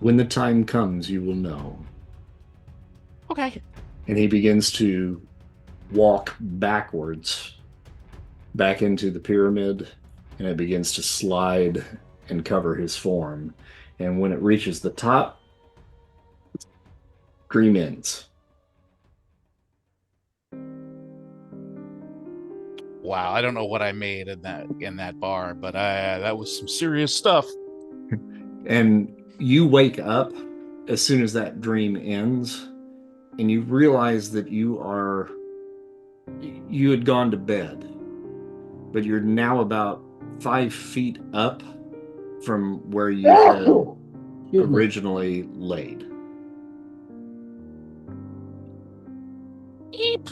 When the time comes, you will know.
Okay.
And he begins to walk backwards, back into the pyramid, and it begins to slide and cover his form. And when it reaches the top, dream ends.
Wow, I don't know what I made in that bar, but that was some serious stuff.
And you wake up as soon as that dream ends, and you realize that you had gone to bed, but you're now about 5 feet up from where you had originally laid.
Eep.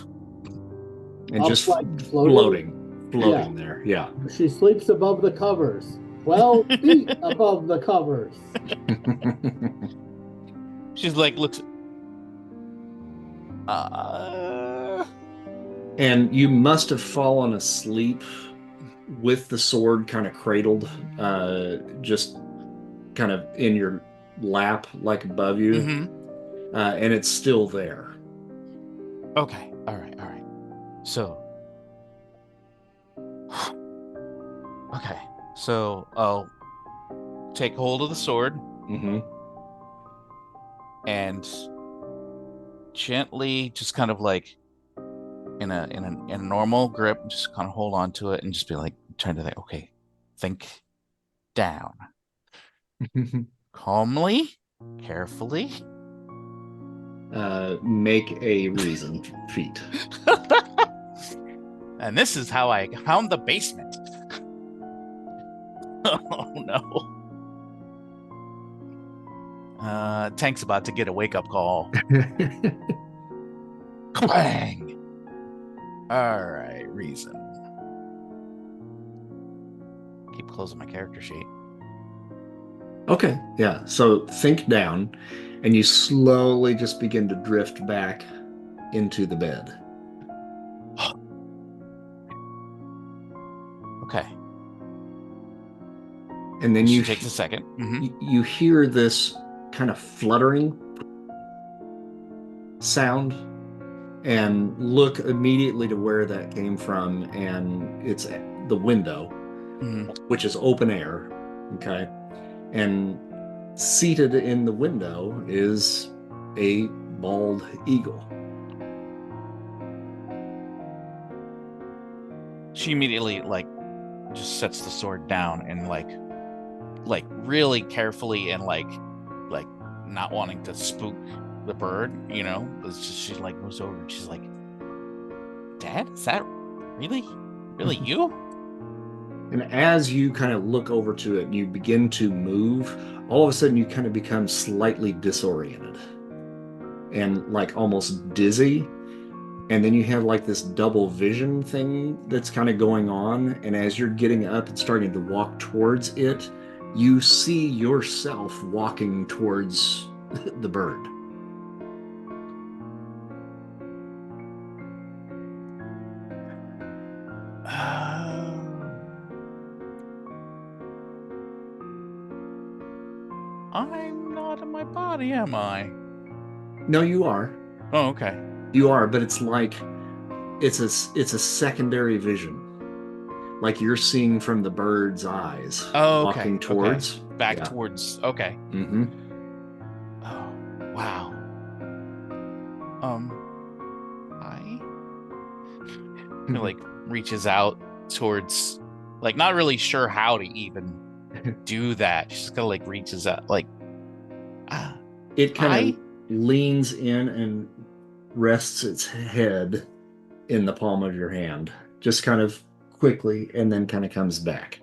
And just
like
floating
Yeah.
there. Yeah.
She sleeps above the covers. 12 feet above the covers.
She's like, looks.
And you must have fallen asleep with the sword kind of cradled, just kind of in your lap, like above you.
Mm-hmm.
And it's still there.
Okay. All right. So. Okay. So I'll take hold of the sword.
Mm-hmm.
And gently, just kind of like in a normal grip, just kind of hold on to it and just be like trying to think, okay, think down. Calmly, carefully.
Make a reason feat.
And this is how I found the basement. Oh no. Tank's about to get a wake-up call. Clang. All right, reason. Keep closing my character sheet.
Okay, yeah. So think down, and you slowly just begin to drift back into the bed.
Okay.
And then
She takes a second.
You hear this kind of fluttering sound, and look immediately to where that came from, and it's the window, which is open air. Okay. And seated in the window is a bald eagle.
She immediately just sets the sword down and like really carefully and like not wanting to spook the bird, it's just, she like moves over and she's like, Dad, is that really you?
And as you kind of look over to it, you begin to move. All of a sudden, you kind of become slightly disoriented and like almost dizzy. And then you have like this double vision thing that's kind of going on. And as you're getting up and starting to walk towards it, you see yourself walking towards the bird.
I'm not in my body, am I?
No, you are.
Oh, okay.
You are, but it's like it's a secondary vision. Like you're seeing from the bird's eyes,
Oh, okay.
walking towards.
Okay. Back towards. Okay.
Mm-hmm.
Oh, wow. I like reaches out towards, like, not really sure how to even do that. She's kind of like reaches out, like,
it kind of leans in and rests its head in the palm of your hand, just kind of quickly, and then kind of comes back.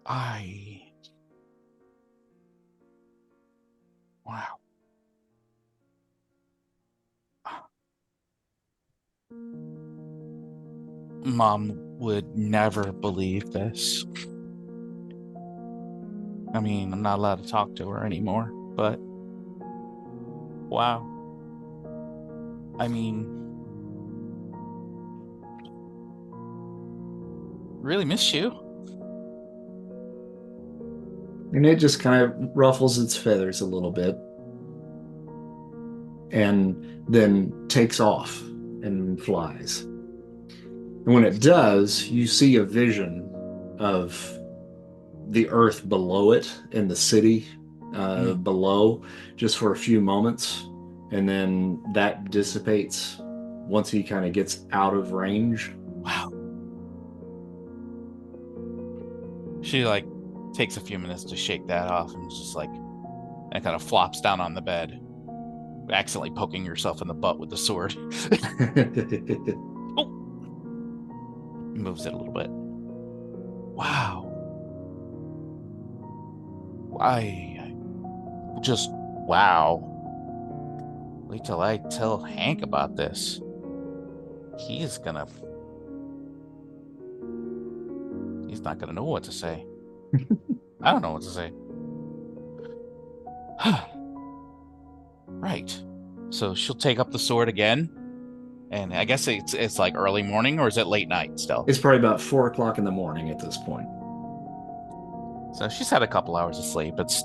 Wow. Mom would never believe this. I mean, I'm not allowed to talk to her anymore, but wow. I mean, really miss you.
And it just kind of ruffles its feathers a little bit and then takes off and flies. And when it does, you see a vision of the earth below it and the city below just for a few moments. And then that dissipates once he kind of gets out of range.
Wow. She like takes a few minutes to shake that off and just like, and kind of flops down on the bed, accidentally poking yourself in the butt with the sword. Oh. Moves it a little bit. Wow. I just, wow. Wait till I tell Hank about this. He's not gonna know what to say. I don't know what to say. Right. So she'll take up the sword again. And I guess it's like early morning, or is it late night still?
It's probably about 4 o'clock in the morning at this point.
So she's had a couple hours of sleep. It's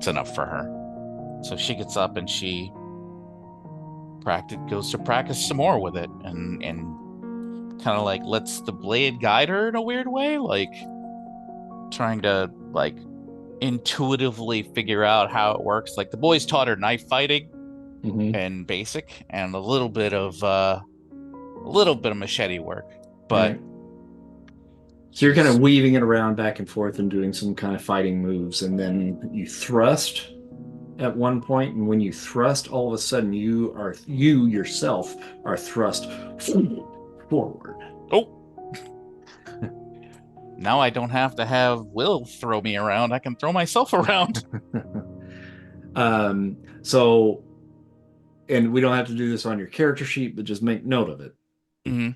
enough for her. So she gets up and she goes to practice some more with it, and kind of like lets the blade guide her in a weird way, like trying to like intuitively figure out how it works. Like the boys taught her knife fighting and basic, and a little bit of machete work, but.
Right. So you're kind of weaving it around back and forth and doing some kind of fighting moves, and then you thrust at one point, and when you thrust, all of a sudden you yourself are thrust forward.
Oh. Now I don't have to have Will throw me around. I can throw myself around.
So, and we don't have to do this on your character sheet, but just make note of it.
Mm-hmm.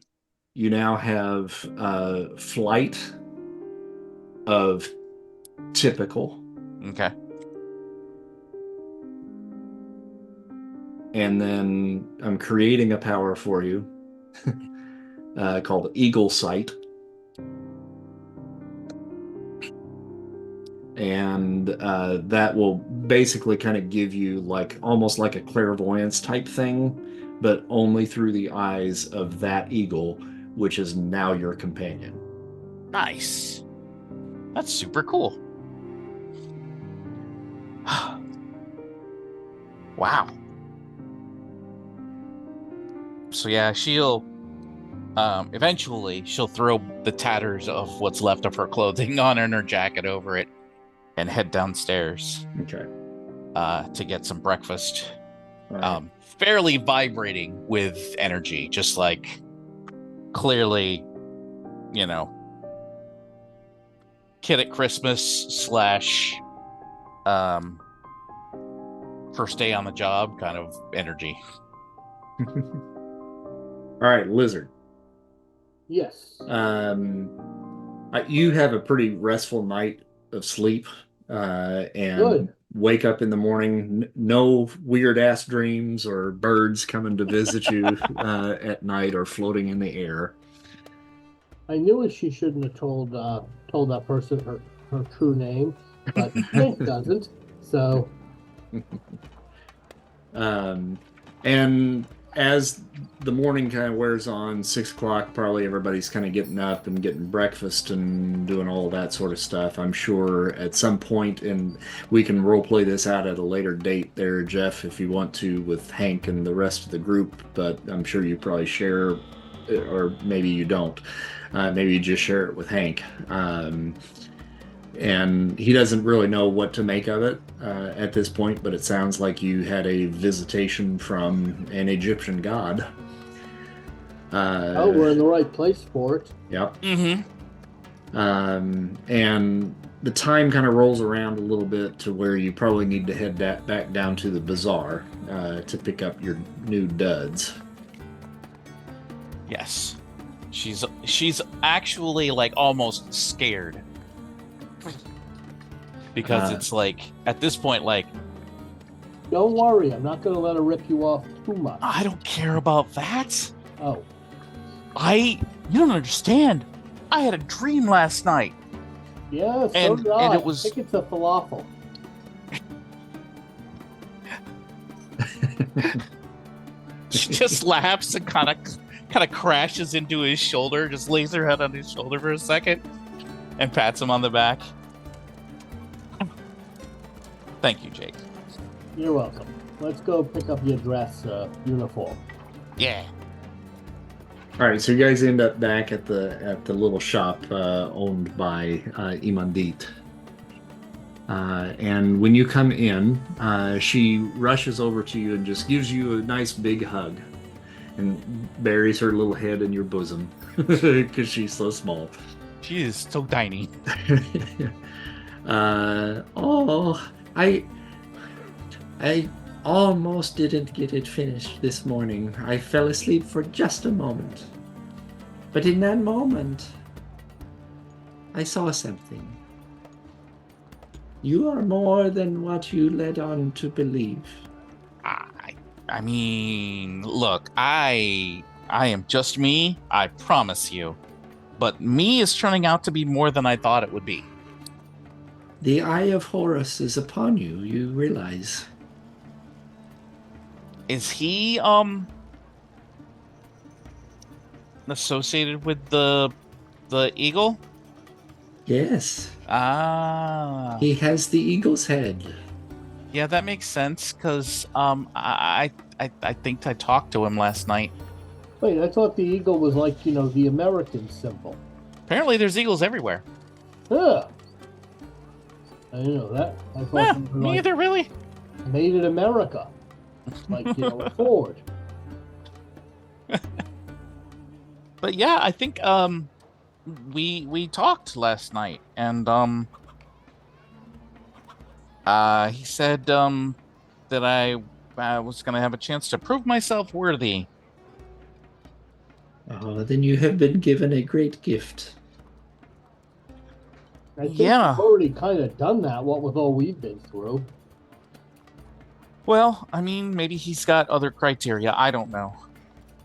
You now have flight of typical.
Okay.
And then I'm creating a power for you called Eagle Sight. And that will basically kind of give you like almost like a clairvoyance type thing, but only through the eyes of that eagle, which is now your companion.
Nice. That's super cool. Wow. So yeah, she'll eventually she'll throw the tatters of what's left of her clothing on and her jacket over it and head downstairs.
Okay.
To get some breakfast.
Right.
Fairly vibrating with energy, just like clearly, you know, kid at Christmas / first day on the job kind of energy.
All right, Lizard.
Yes.
You have a pretty restful night of sleep, and
Good.
Wake up in the morning, no weird ass dreams or birds coming to visit you at night or floating in the air.
I knew she shouldn't have told that person her true name, but Hank doesn't. So,
and as the morning kind of wears on, 6 o'clock, probably everybody's kind of getting up and getting breakfast and doing all that sort of stuff. I'm sure at some point, and we can role play this out at a later date there, Jeff, if you want to, with Hank and the rest of the group. But I'm sure you probably share, or maybe you don't. Maybe you just share it with Hank. And he doesn't really know what to make of it at this point, but it sounds like you had a visitation from an Egyptian god.
we're in the right place for it.
Yep.
Mm-hmm.
And the time kind of rolls around a little bit to where you probably need to head back down to the bazaar to pick up your new duds.
Yes. She's actually like almost scared. Because it's like, at this point, like...
Don't worry, I'm not going to let her rip you off too much.
I don't care about that.
Oh.
You don't understand. I had a dream last night.
Yeah, so did I.
And it was...
I think it's a falafel.
She just laughs and kind of crashes into his shoulder, just lays her head on his shoulder for a second, and pats him on the back. Thank you, Jake.
You're welcome. Let's go pick up your dress uniform.
Yeah.
All right, so you guys end up back at the little shop owned by Imandit. And when you come in, she rushes over to you and just gives you a nice big hug and buries her little head in your bosom because she's so small.
She is so tiny.
I almost didn't get it finished this morning. I fell asleep for just a moment. But in that moment, I saw something. You are more than what you led on to believe.
I mean, look, I am just me, I promise you. But me is turning out to be more than I thought it would be.
The eye of Horus is upon you, you realize.
Is he associated with the eagle?
Yes.
Ah.
He has the eagle's head.
Yeah, that makes sense, because I think I talked to him last night.
Wait, I thought the eagle was like, the American symbol.
Apparently there's eagles everywhere.
Huh. I didn't know that. I thought
Me either, really.
Made in America. Like, Ford.
But yeah, I think we talked last night, and he said that I was going to have a chance to prove myself worthy.
Oh, then you have been given a great gift.
I think you've already kind of done that, what with all we've been through.
Well, I mean, maybe he's got other criteria. I don't know.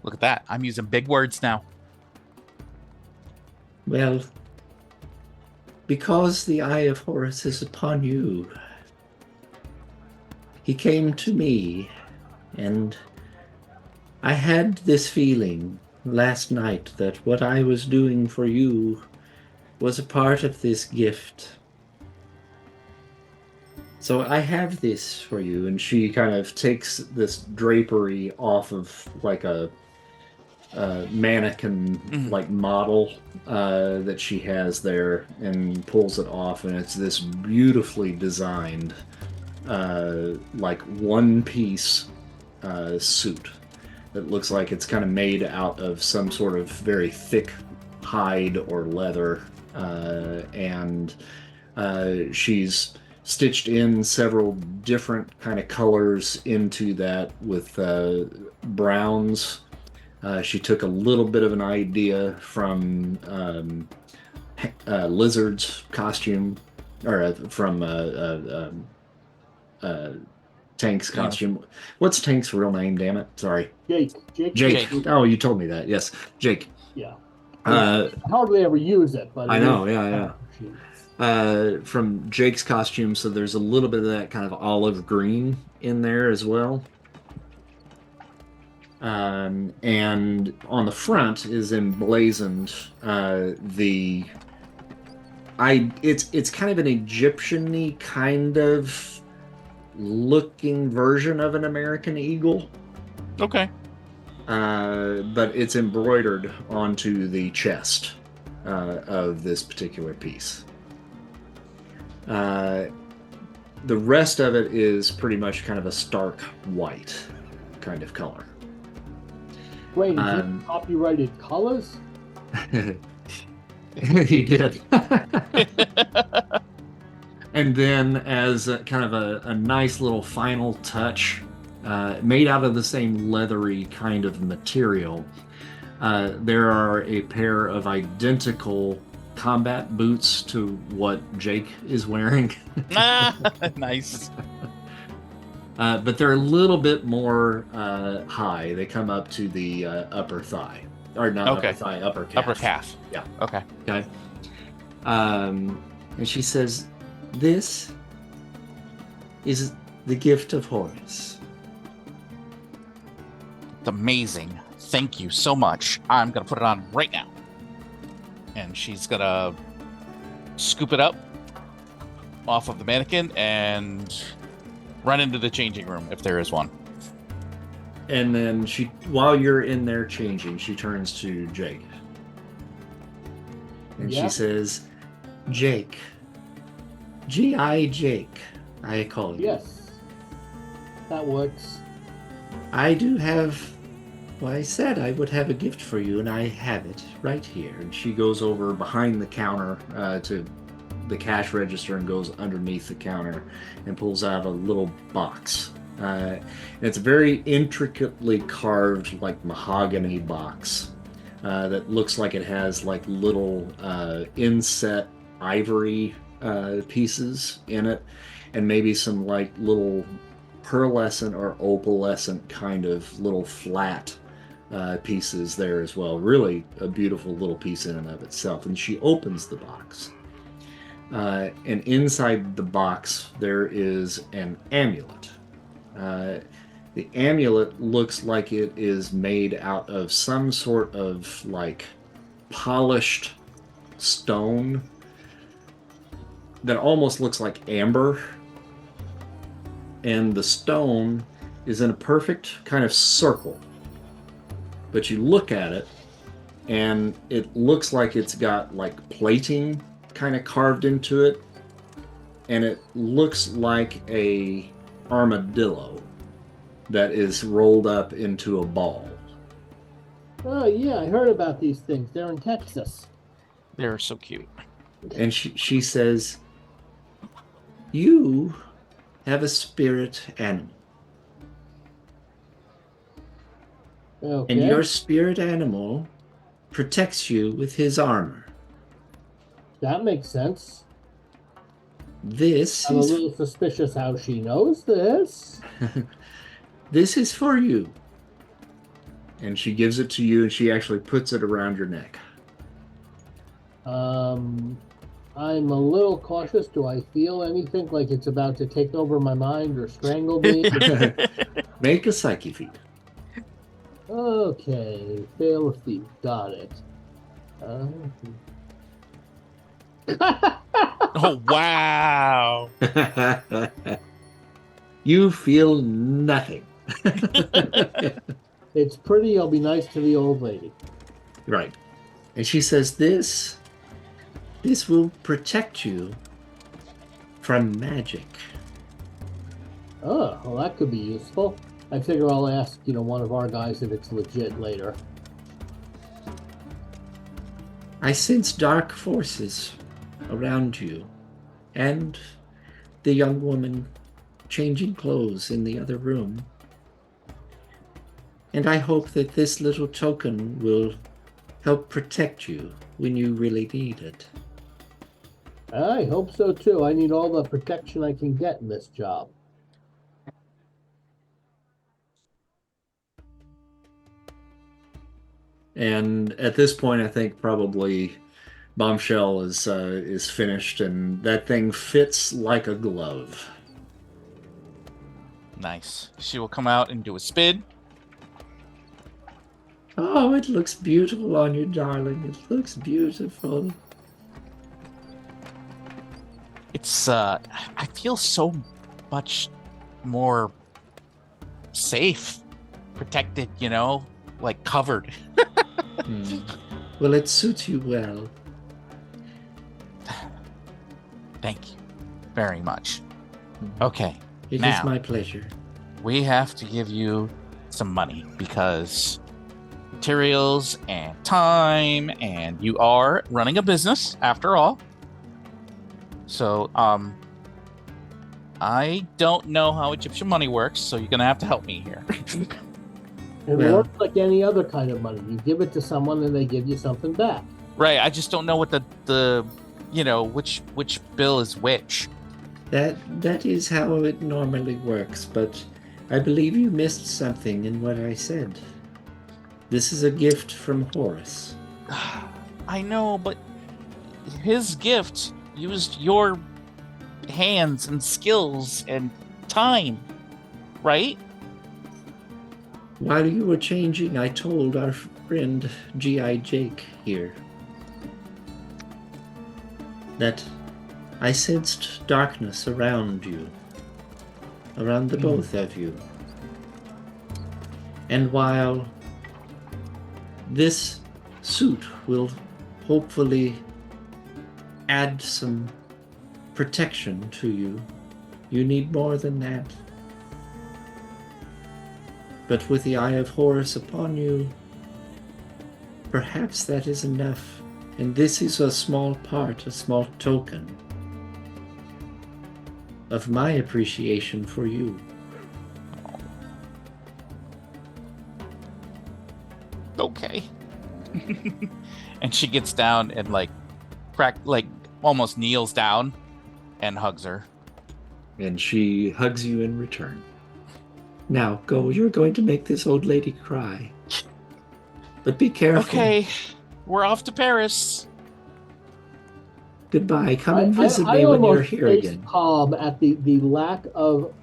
Look at that. I'm using big words now.
Well, because the eye of Horus is upon you, he came to me, and I had this feeling last night that what I was doing for you was a part of this gift. So I have this for you, and she kind of takes this drapery off of like a mannequin like model that she has there and pulls it off, and it's this beautifully designed like one-piece suit that looks like it's kind of made out of some sort of very thick hide or leather, and she's stitched in several different kind of colors into that with browns. She took a little bit of an idea from Lizard's costume, or from Tank's costume. What's Tank's real name, damn it? Sorry. Jake. Oh, you told me that. Yes, Jake.
Yeah. I hardly ever use it, but
I know, yeah. from Jake's costume, so there's a little bit of that kind of olive green in there as well. And on the front is emblazoned the it's kind of an Egyptian-y kind of looking version of an American eagle.
Okay.
But it's embroidered onto the chest of this particular piece. The rest of it is pretty much kind of a stark white kind of color.
Wait, is it copyrighted colors?
He did. And then, as kind of a nice little final touch, made out of the same leathery kind of material, there are a pair of identical combat boots to what Jake is wearing.
Nice.
But they're a little bit more high. They come up to the upper thigh. Or not
Okay.
upper thigh, upper calf.
Upper calf.
Yeah.
Okay.
Okay. And she says, "This is the gift of Horus."
It's amazing. Thank you so much. I'm going to put it on right now. And she's going to scoop it up off of the mannequin and run into the changing room if there is one.
And then while you're in there changing, she turns to Jake. And
Yeah?
she says, "Jake. G.I. Jake, I call you.
Yes. That works.
I do have, well, I said I would have a gift for you, and I have it right here." And she goes over behind the counter to the cash register and goes underneath the counter and pulls out a little box. And it's a very intricately carved, like mahogany box that looks like it has like little inset ivory pieces in it, and maybe some like little pearlescent or opalescent kind of little flat pieces there as well. Really a beautiful little piece in and of itself. And she opens the box. And inside the box there is an amulet. The amulet looks like it is made out of some sort of like polished stone that almost looks like amber. And the stone is in a perfect kind of circle. But you look at it and it looks like it's got like plating kind of carved into it. And it looks like a armadillo that is rolled up into a ball.
Oh, yeah, I heard about these things. They're in Texas.
They're so cute.
And she says, "You have a spirit animal.
Okay.
And your spirit animal protects you with his armor.
That makes sense.
This
I'm a
is
little suspicious how she knows this.
this is for you." And she gives it to you, and she actually puts it around your neck.
I'm a little cautious. Do I feel anything like it's about to take over my mind or strangle me?
Make a psyche feat.
Okay, fail a feat. Got it.
Oh, wow.
You feel nothing.
It's pretty. I'll be nice to the old lady.
Right. And she says, this will protect you from magic.
Oh, well, that could be useful. I figure I'll ask, one of our guys if it's legit later.
I sense dark forces around you, and the young woman changing clothes in the other room. And I hope that this little token will help protect you when you really need it.
I hope so too. I need all the protection I can get in this job.
And at this point, I think probably Bombshell is finished, and that thing fits like a glove.
Nice. She will come out and do a spin.
Oh, it looks beautiful on you, darling. It looks beautiful.
It's I feel so much more safe, protected, like covered.
Well, it suits you well.
Thank you very much. Okay.
It
now,
is my pleasure.
We have to give you some money because materials and time, and you are running a business after all. So, I don't know how Egyptian money works, so you're gonna have to help me here.
It works like any other kind of money. You give it to someone and they give you something back.
Right. I just don't know what the which bill is which.
That is how it normally works, but I believe you missed something in what I said. This is a gift from Horus.
I know, but his gift used your hands and skills and time, right?
While you were changing, I told our friend G.I. Jake here that I sensed darkness around you, around the both of you. And while this suit will hopefully add some protection to you, you need more than that. But with the eye of Horus upon you, perhaps that is enough. And this is a small part, a small token of my appreciation for you.
Okay. And she gets down and almost kneels down and hugs her.
And she hugs you in return. Now, go. You're going to make this old lady cry. But be careful.
Okay. We're off to Paris.
Goodbye. Come and visit me when you're here again.
Calm at the lack of,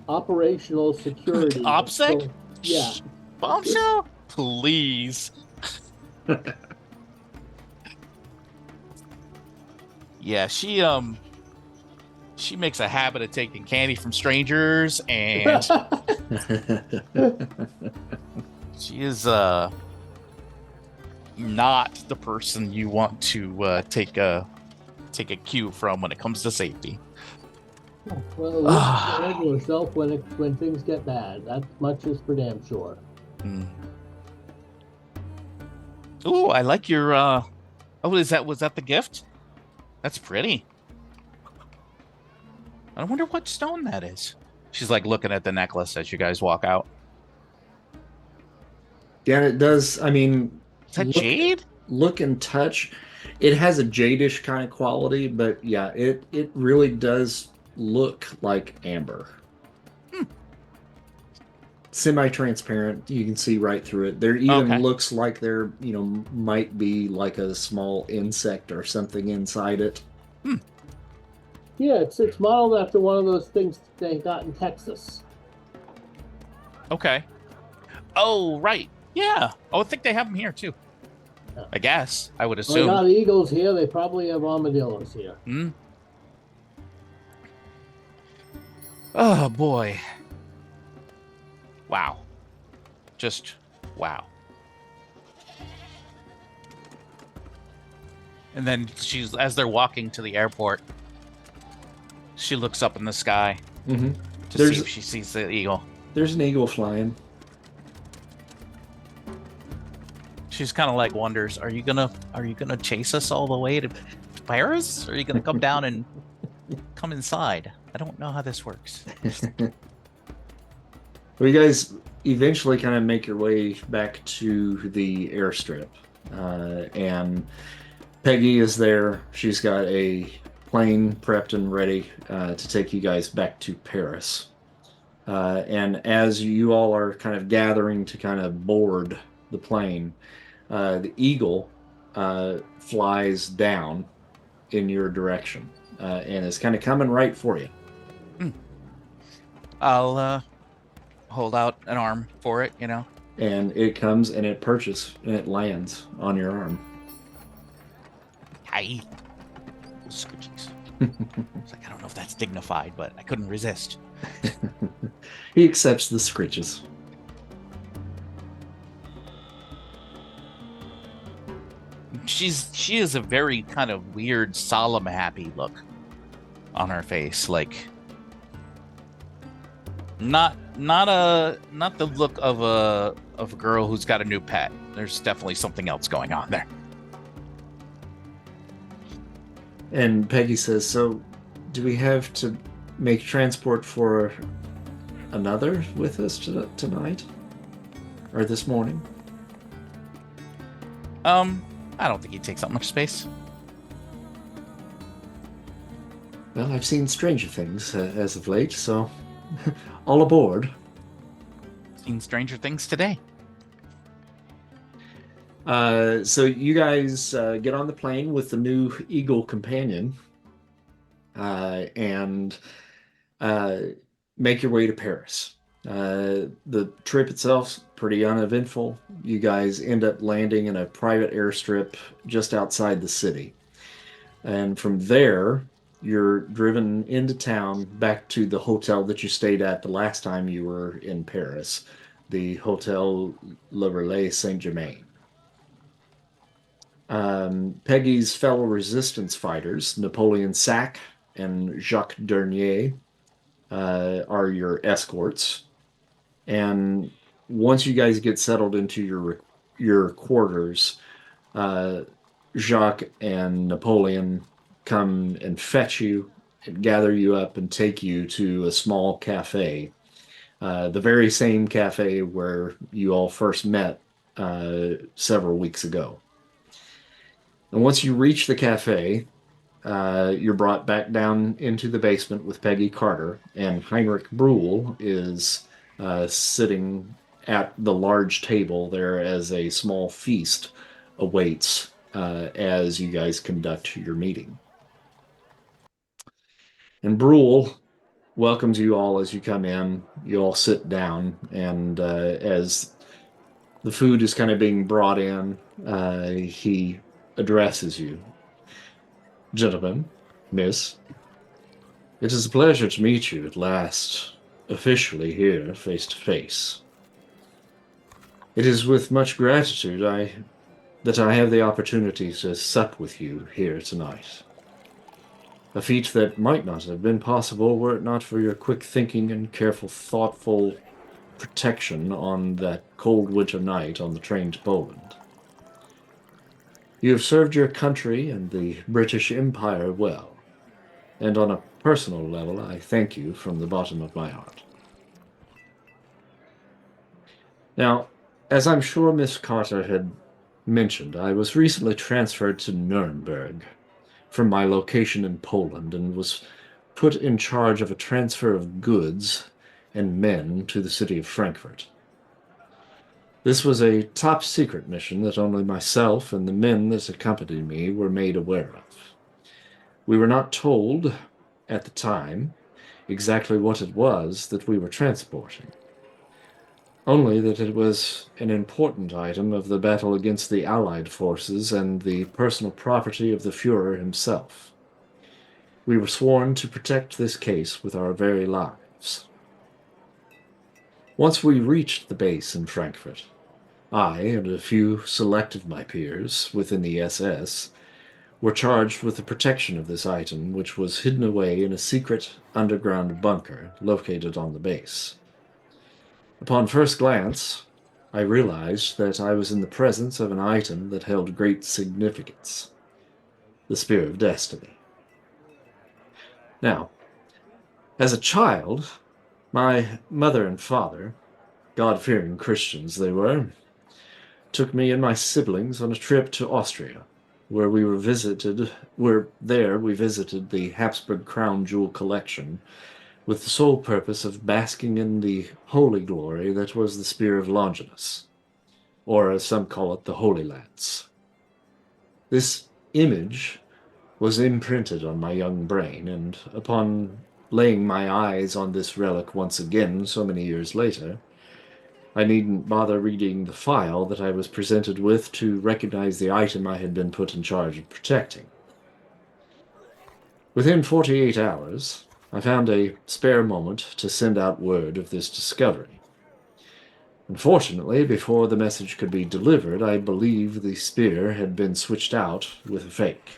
operational security.
OPSEC?
So, yeah.
Bombshell? Please. Yeah, she makes a habit of taking candy from strangers, and she is not the person you want to take a cue from when it comes to safety.
Well, look at yourself when things get bad. That much is for damn sure.
Ooh, I like your was that the gift? That's pretty. I wonder what stone that is. She's like looking at the necklace as you guys walk out.
Yeah, it does. I mean,
is that jade?
Look and touch. It has a jadish kind of quality, but yeah, it really does look like amber. Semi-transparent. You can see right through it. There even looks like there, might be like a small insect or something inside it.
Yeah, it's modeled after one of those things they got in Texas.
Okay. Oh, right. Yeah. Oh, I think they have them here too. Yeah. I guess. I would assume.
They got eagles here. They probably have armadillos here.
Oh, boy. Wow. Just wow. And then as they're walking to the airport, she looks up in the sky to see if she sees the eagle.
There's an eagle flying.
She's kind of like wonders, are you gonna chase us all the way to Paris? Or are you gonna come down and come inside? I don't know how this works.
Well, you guys eventually kind of make your way back to the airstrip. And Peggy is there. She's got a plane prepped and ready to take you guys back to Paris. And as you all are kind of gathering to kind of board the plane, the Eagle flies down in your direction and is kind of coming right for you.
I'll hold out an arm for it,
And it comes and it perches and it lands on your arm.
Hi. Scoochies. It's like, I don't know if that's dignified, but I couldn't resist.
He accepts the scritches.
She is a very kind of weird, solemn, happy look on her face, like not the look of a girl who's got a new pet. There's definitely something else going on there.
And Peggy says, "So, do we have to make transport for another with us tonight? Or this morning?"
I don't think he takes up much space.
Well, I've seen stranger things as of late, so all aboard.
Seen stranger things today.
So you guys get on the plane with the new Eagle companion and make your way to Paris. The trip itself's pretty uneventful. You guys end up landing in a private airstrip just outside the city. And from there, you're driven into town back to the hotel that you stayed at the last time you were in Paris, the Hotel Le Relais Saint-Germain. Peggy's fellow resistance fighters, Napoleon Sack and Jacques Dernier, are your escorts. And once you guys get settled into your quarters, Jacques and Napoleon come and fetch you and gather you up and take you to a small cafe, the very same cafe where you all first met several weeks ago. And once you reach the cafe, you're brought back down into the basement with Peggy Carter, and Heinrich Bruhl is sitting at the large table there as a small feast awaits as you guys conduct your meeting. And Bruhl welcomes you all as you come in. You all sit down, and as the food is kind of being brought in, he addresses you. "Gentlemen, miss, it is a pleasure to meet you at last, officially here, face to face. It is with much gratitude that I have the opportunity to sup with you here tonight. A feat that might not have been possible were it not for your quick thinking and careful, thoughtful protection on that cold winter night on the train to Poland. You have served your country and the British Empire well, and on a personal level, I thank you from the bottom of my heart. Now, as I'm sure Miss Carter had mentioned, I was recently transferred to Nuremberg from my location in Poland and was put in charge of a transfer of goods and men to the city of Frankfurt. This was a top-secret mission that only myself and the men that accompanied me were made aware of. We were not told, at the time, exactly what it was that we were transporting. Only that it was an important item of the battle against the Allied forces and the personal property of the Führer himself. We were sworn to protect this case with our very lives. Once we reached the base in Frankfurt, I and a few select of my peers within the SS were charged with the protection of this item, which was hidden away in a secret underground bunker located on the base. Upon first glance, I realized that I was in the presence of an item that held great significance: the Spear of Destiny. Now, as a child, my mother and father, God-fearing Christians they were, took me and my siblings on a trip to Austria, where we visited the Habsburg Crown Jewel collection with the sole purpose of basking in the holy glory that was the Spear of Longinus, or as some call it, the Holy Lance. This image was imprinted on my young brain, and upon laying my eyes on this relic once again so many years later, I needn't bother reading the file that I was presented with to recognize the item I had been put in charge of protecting. Within 48 hours, I found a spare moment to send out word of this discovery. Unfortunately, before the message could be delivered, I believe the spear had been switched out with a fake.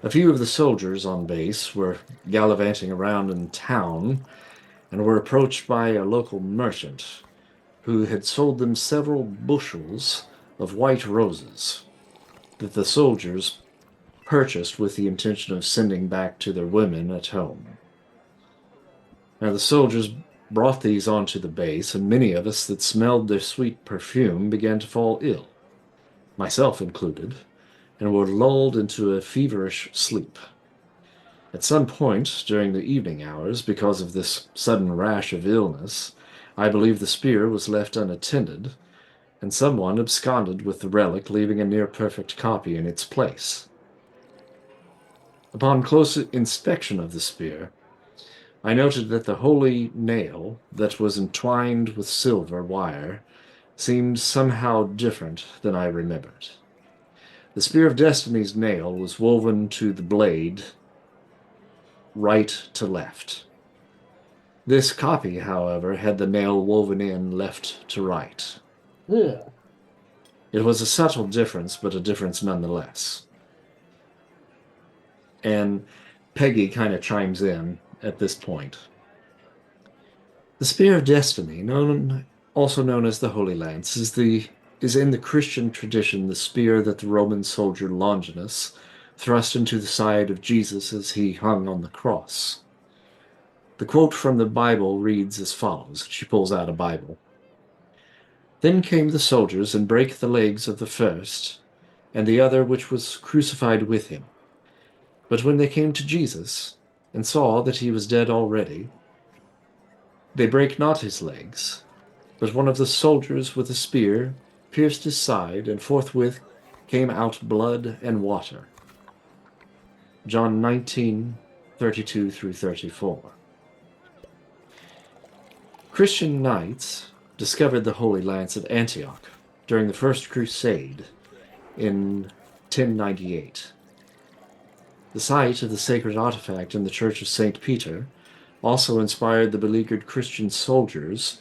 A few of the soldiers on base were gallivanting around in town and were approached by a local merchant who had sold them several bushels of white roses that the soldiers purchased with the intention of sending back to their women at home. Now, the soldiers brought these onto the base, and many of us that smelled their sweet perfume began to fall ill, myself included, and were lulled into a feverish sleep. At some point during the evening hours, because of this sudden rash of illness, I believe the spear was left unattended, and someone absconded with the relic, leaving a near-perfect copy in its place. Upon close inspection of the spear, I noted that the holy nail that was entwined with silver wire seemed somehow different than I remembered. The Spear of Destiny's nail was woven to the blade right to left. This copy, however, had the nail woven in left to right.
Yeah.
It was a subtle difference, but a difference nonetheless. And Peggy kind of chimes in at this point. The Spear of Destiny, also known as the Holy Lance, is in the Christian tradition the spear that the Roman soldier Longinus thrust into the side of Jesus as he hung on the cross. The quote from the Bible reads as follows. She pulls out a Bible. Then came the soldiers and brake the legs of the first, and the other which was crucified with him. But when they came to Jesus, and saw that he was dead already, they brake not his legs, but one of the soldiers with a spear pierced his side, and forthwith came out blood and water. John 19:32 through 34. Christian knights discovered the Holy Lance at Antioch during the First Crusade in 1098. The sight of the sacred artifact in the Church of St. Peter also inspired the beleaguered Christian soldiers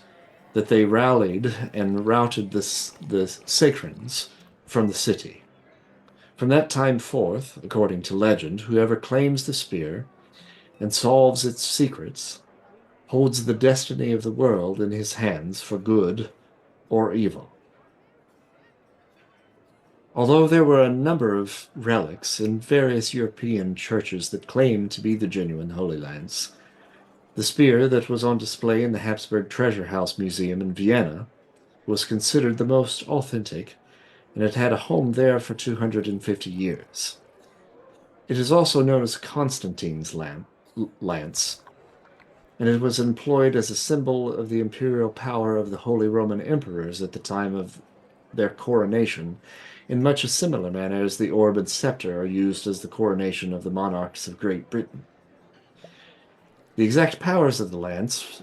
that they rallied and routed the Sacrans from the city. From that time forth, according to legend, whoever claims the spear and solves its secrets holds the destiny of the world in his hands for good or evil. Although there were a number of relics in various European churches that claimed to be the genuine Holy Lance, the spear that was on display in the Habsburg Treasure House Museum in Vienna was considered the most authentic, and it had a home there for 250 years. It is also known as Constantine's lance, and it was employed as a symbol of the imperial power of the Holy Roman Emperors at the time of their coronation, in much a similar manner as the orb and scepter are used as the coronation of the monarchs of Great Britain. The exact powers of the lance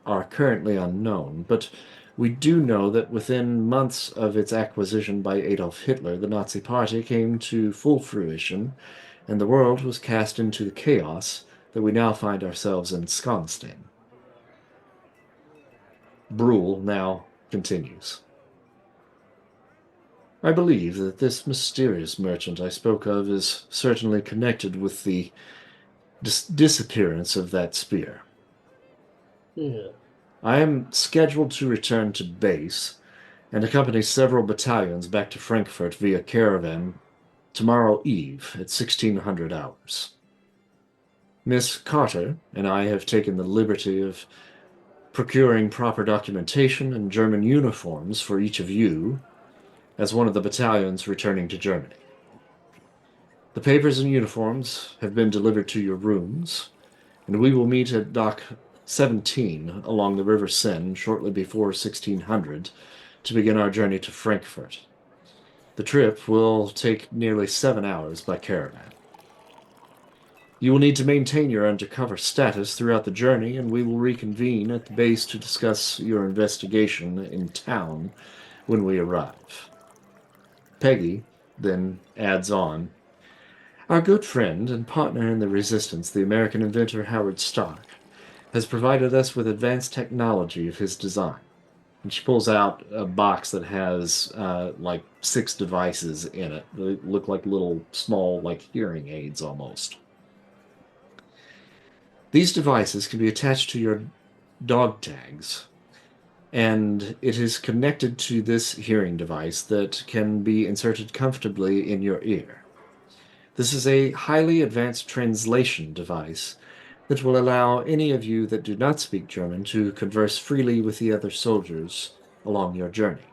are currently unknown, but we do know that within months of its acquisition by Adolf Hitler, the Nazi Party came to full fruition, and the world was cast into the chaos that we now find ourselves ensconced in. Brule now continues. I believe that this mysterious merchant I spoke of is certainly connected with the disappearance of that spear.
Yeah.
I am scheduled to return to base and accompany several battalions back to Frankfurt via caravan tomorrow eve at 1600 hours. Miss Carter and I have taken the liberty of procuring proper documentation and German uniforms for each of you as one of the battalions returning to Germany. The papers and uniforms have been delivered to your rooms, and we will meet at Dock 17 along the River Seine shortly before 1600 to begin our journey to Frankfurt. The trip will take nearly 7 hours by caravan. You will need to maintain your undercover status throughout the journey, and we will reconvene at the base to discuss your investigation in town when we arrive. Peggy then adds on, our good friend and partner in the resistance, the American inventor Howard Stark, has provided us with advanced technology of his design. And she pulls out a box that has like 6 devices in it. They look like little small, like hearing aids almost. These devices can be attached to your dog tags, and it is connected to this hearing device that can be inserted comfortably in your ear. This is a highly advanced translation device that will allow any of you that do not speak German to converse freely with the other soldiers along your journey.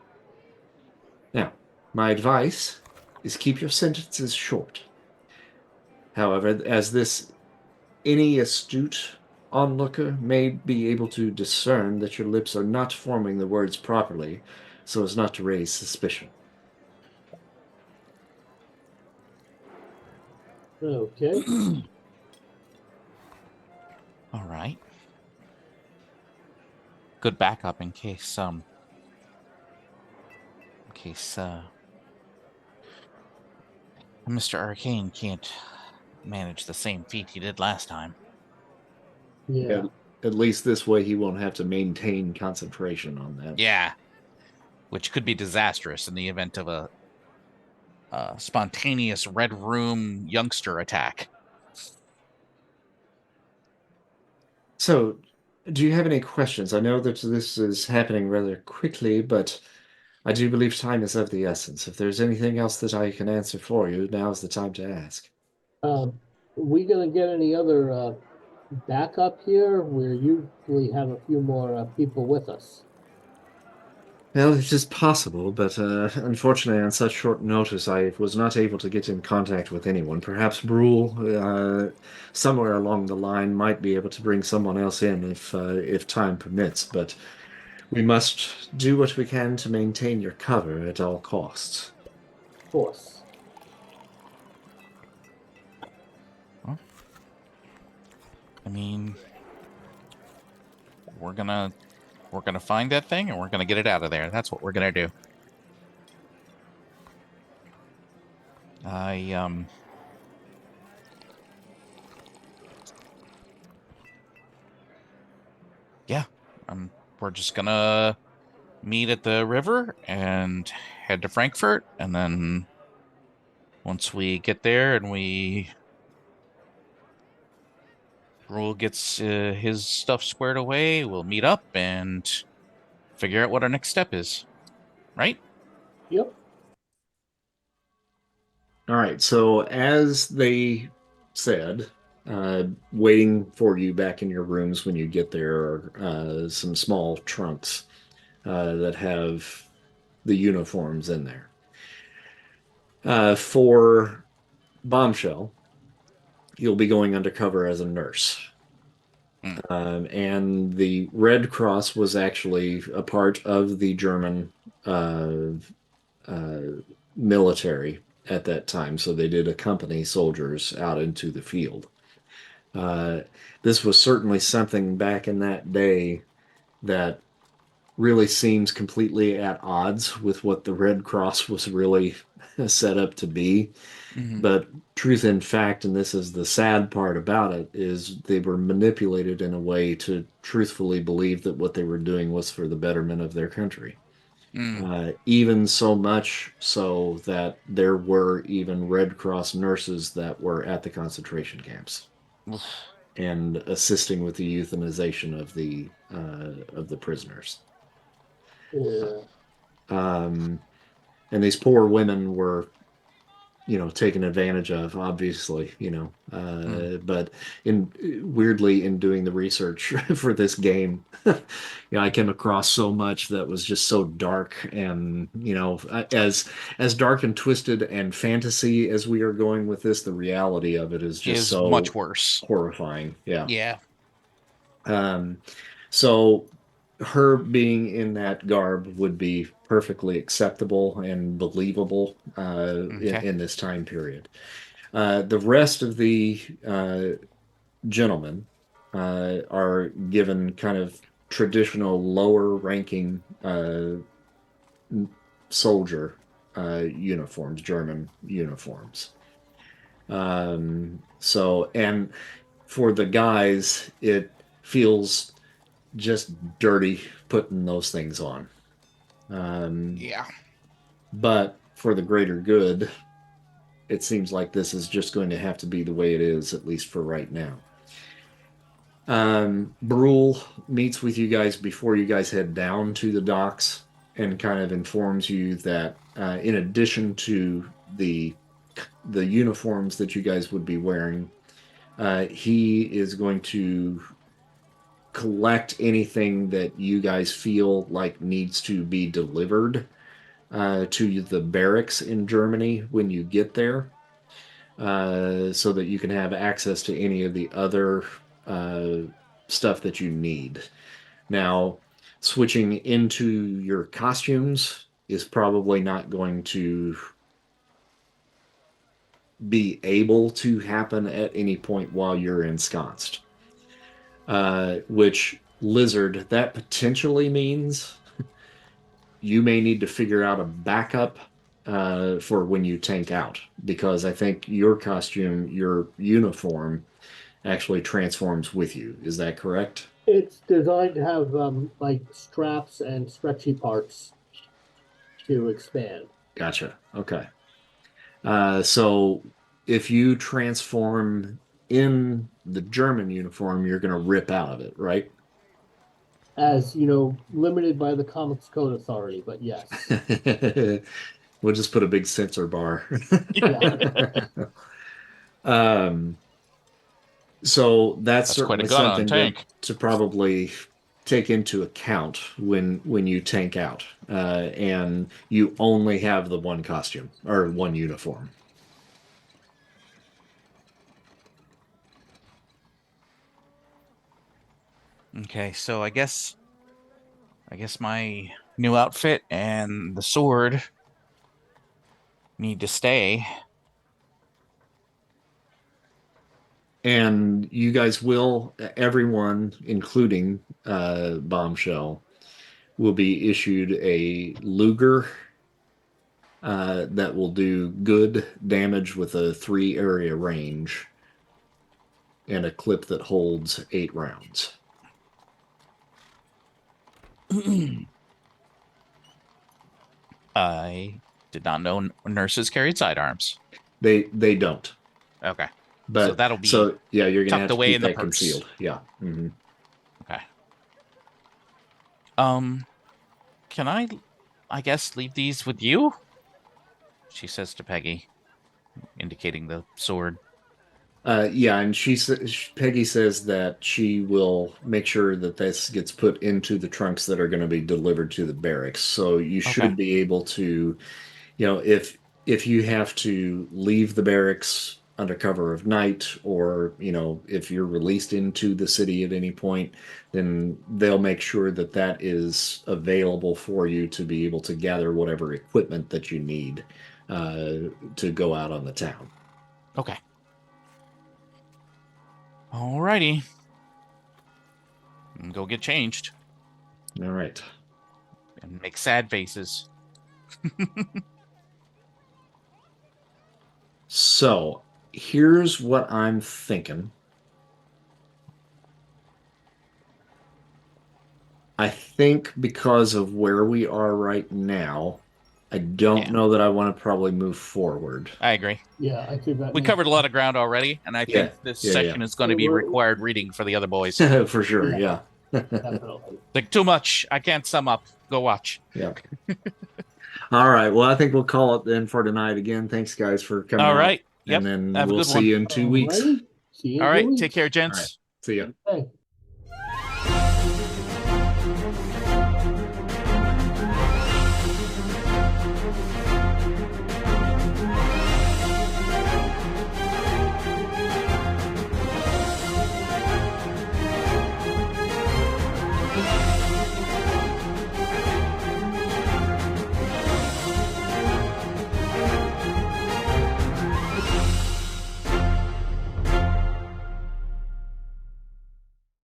Now, my advice is keep your sentences short. However, as this any astute onlooker may be able to discern that your lips are not forming the words properly so as not to raise suspicion.
Okay.
All right. Good backup in case Mr. Arcane can't manage the same feat he did last time.
Yeah.
At least this way he won't have to maintain concentration on that.
Yeah. Which could be disastrous in the event of a spontaneous Red Room youngster attack.
So, do you have any questions? I know that this is happening rather quickly, but I do believe time is of the essence. If there's anything else that I can answer for you, now's the time to ask.
We gonna get any other backup here? We usually have a few more people with us.
Well, it is possible, but unfortunately, on such short notice, I was not able to get in contact with anyone. Perhaps Brule, somewhere along the line, might be able to bring someone else in if time permits. But we must do what we can to maintain your cover at all costs.
Of course.
I mean, we're gonna find that thing and we're gonna get it out of there. That's what we're gonna do. Yeah, we're just gonna meet at the river and head to Frankfurt, and then once we get there and Rule gets his stuff squared away, we'll meet up and figure out what our next step is. Right?
Yep.
All right, so as they said, waiting for you back in your rooms when you get there are some small trunks that have the uniforms in there. For Bombshell, you'll be going undercover as a nurse. And the Red Cross was actually a part of the German military at that time, so they did accompany soldiers out into the field. This was certainly something back in that day that really seems completely at odds with what the Red Cross was really set up to be. But truth in fact, and this is the sad part about it, is they were manipulated in a way to truthfully believe that what they were doing was for the betterment of their country. Even so much so that there were even Red Cross nurses that were at the concentration camps and assisting with the euthanization of the prisoners.
Yeah.
And these poor women were, taken advantage of, obviously, but weirdly in doing the research for this game, I came across so much that was just so dark and, as dark and twisted and fantasy as we are going with this, the reality of it is just so
much worse.
horrifying. Yeah.
Yeah.
So her being in that garb would be perfectly acceptable and believable in this time period. The rest of the gentlemen are given kind of traditional lower ranking soldier uniforms, German uniforms. And for the guys, it feels just dirty putting those things on.
Yeah.
But for the greater good, it seems like this is just going to have to be the way it is, at least for right now. Brule meets with you guys before you guys head down to the docks and kind of informs you that in addition to the uniforms that you guys would be wearing, he is going to collect anything that you guys feel like needs to be delivered to the barracks in Germany when you get there, so that you can have access to any of the other stuff that you need. Now, switching into your costumes is probably not going to be able to happen at any point while you're ensconced. Which, Lizard, that potentially means you may need to figure out a backup for when you tank out, because I think your costume, your uniform, actually transforms with you. Is that correct?
It's designed to have like straps and stretchy parts to expand.
Gotcha. Okay. So if you transform in the German uniform, you're going to rip out of it, right?
As you know, limited by the Comics Code Authority, but yes.
We'll just put a big censor bar.
Yeah.
So that's
That's quite a
certainly
gun on
something
tank.
to probably take into account when you tank out, and you only have the one costume or one uniform.
Okay, so I guess my new outfit and the sword need to stay.
And you guys will, everyone, including Bombshell, will be issued a Luger that will do good damage with a 3-area range and a clip that holds 8 rounds.
I did not know nurses carried sidearms.
They don't.
Okay.
But
so that'll be
yeah, you're gonna have
tucked
to
away
keep
in the
that
purse.
concealed. Yeah. Mm-hmm.
Okay. Can I guess, leave these with you? She says to Peggy, indicating the sword.
Yeah, and Peggy says that she will make sure that this gets put into the trunks that are going to be delivered to the barracks. So you should
Okay.
be able to, if you have to leave the barracks under cover of night, or if you're released into the city at any point, then they'll make sure that that is available for you to be able to gather whatever equipment that you need to go out on the town.
Okay. Alrighty. Go get changed.
All right.
And make sad faces.
So here's what I'm thinking. I think because of where we are right now, I don't know that I want to probably move forward.
I agree.
Yeah, I think that
We covered a lot of ground already, and I think this section is going to be required reading for the other boys.
For sure, yeah.
Definitely.
Like, too much. I can't sum up. Go watch.
Yeah. All right. Well, I think we'll call it then for tonight. Again, thanks guys for coming
All
out.
right. Yep.
And then
Have a
we'll
good
see
one.
you in 2 weeks.
Alrighty. See you in
All
2
right.
weeks.
Take care,
All right.
gents.
See ya.
Okay.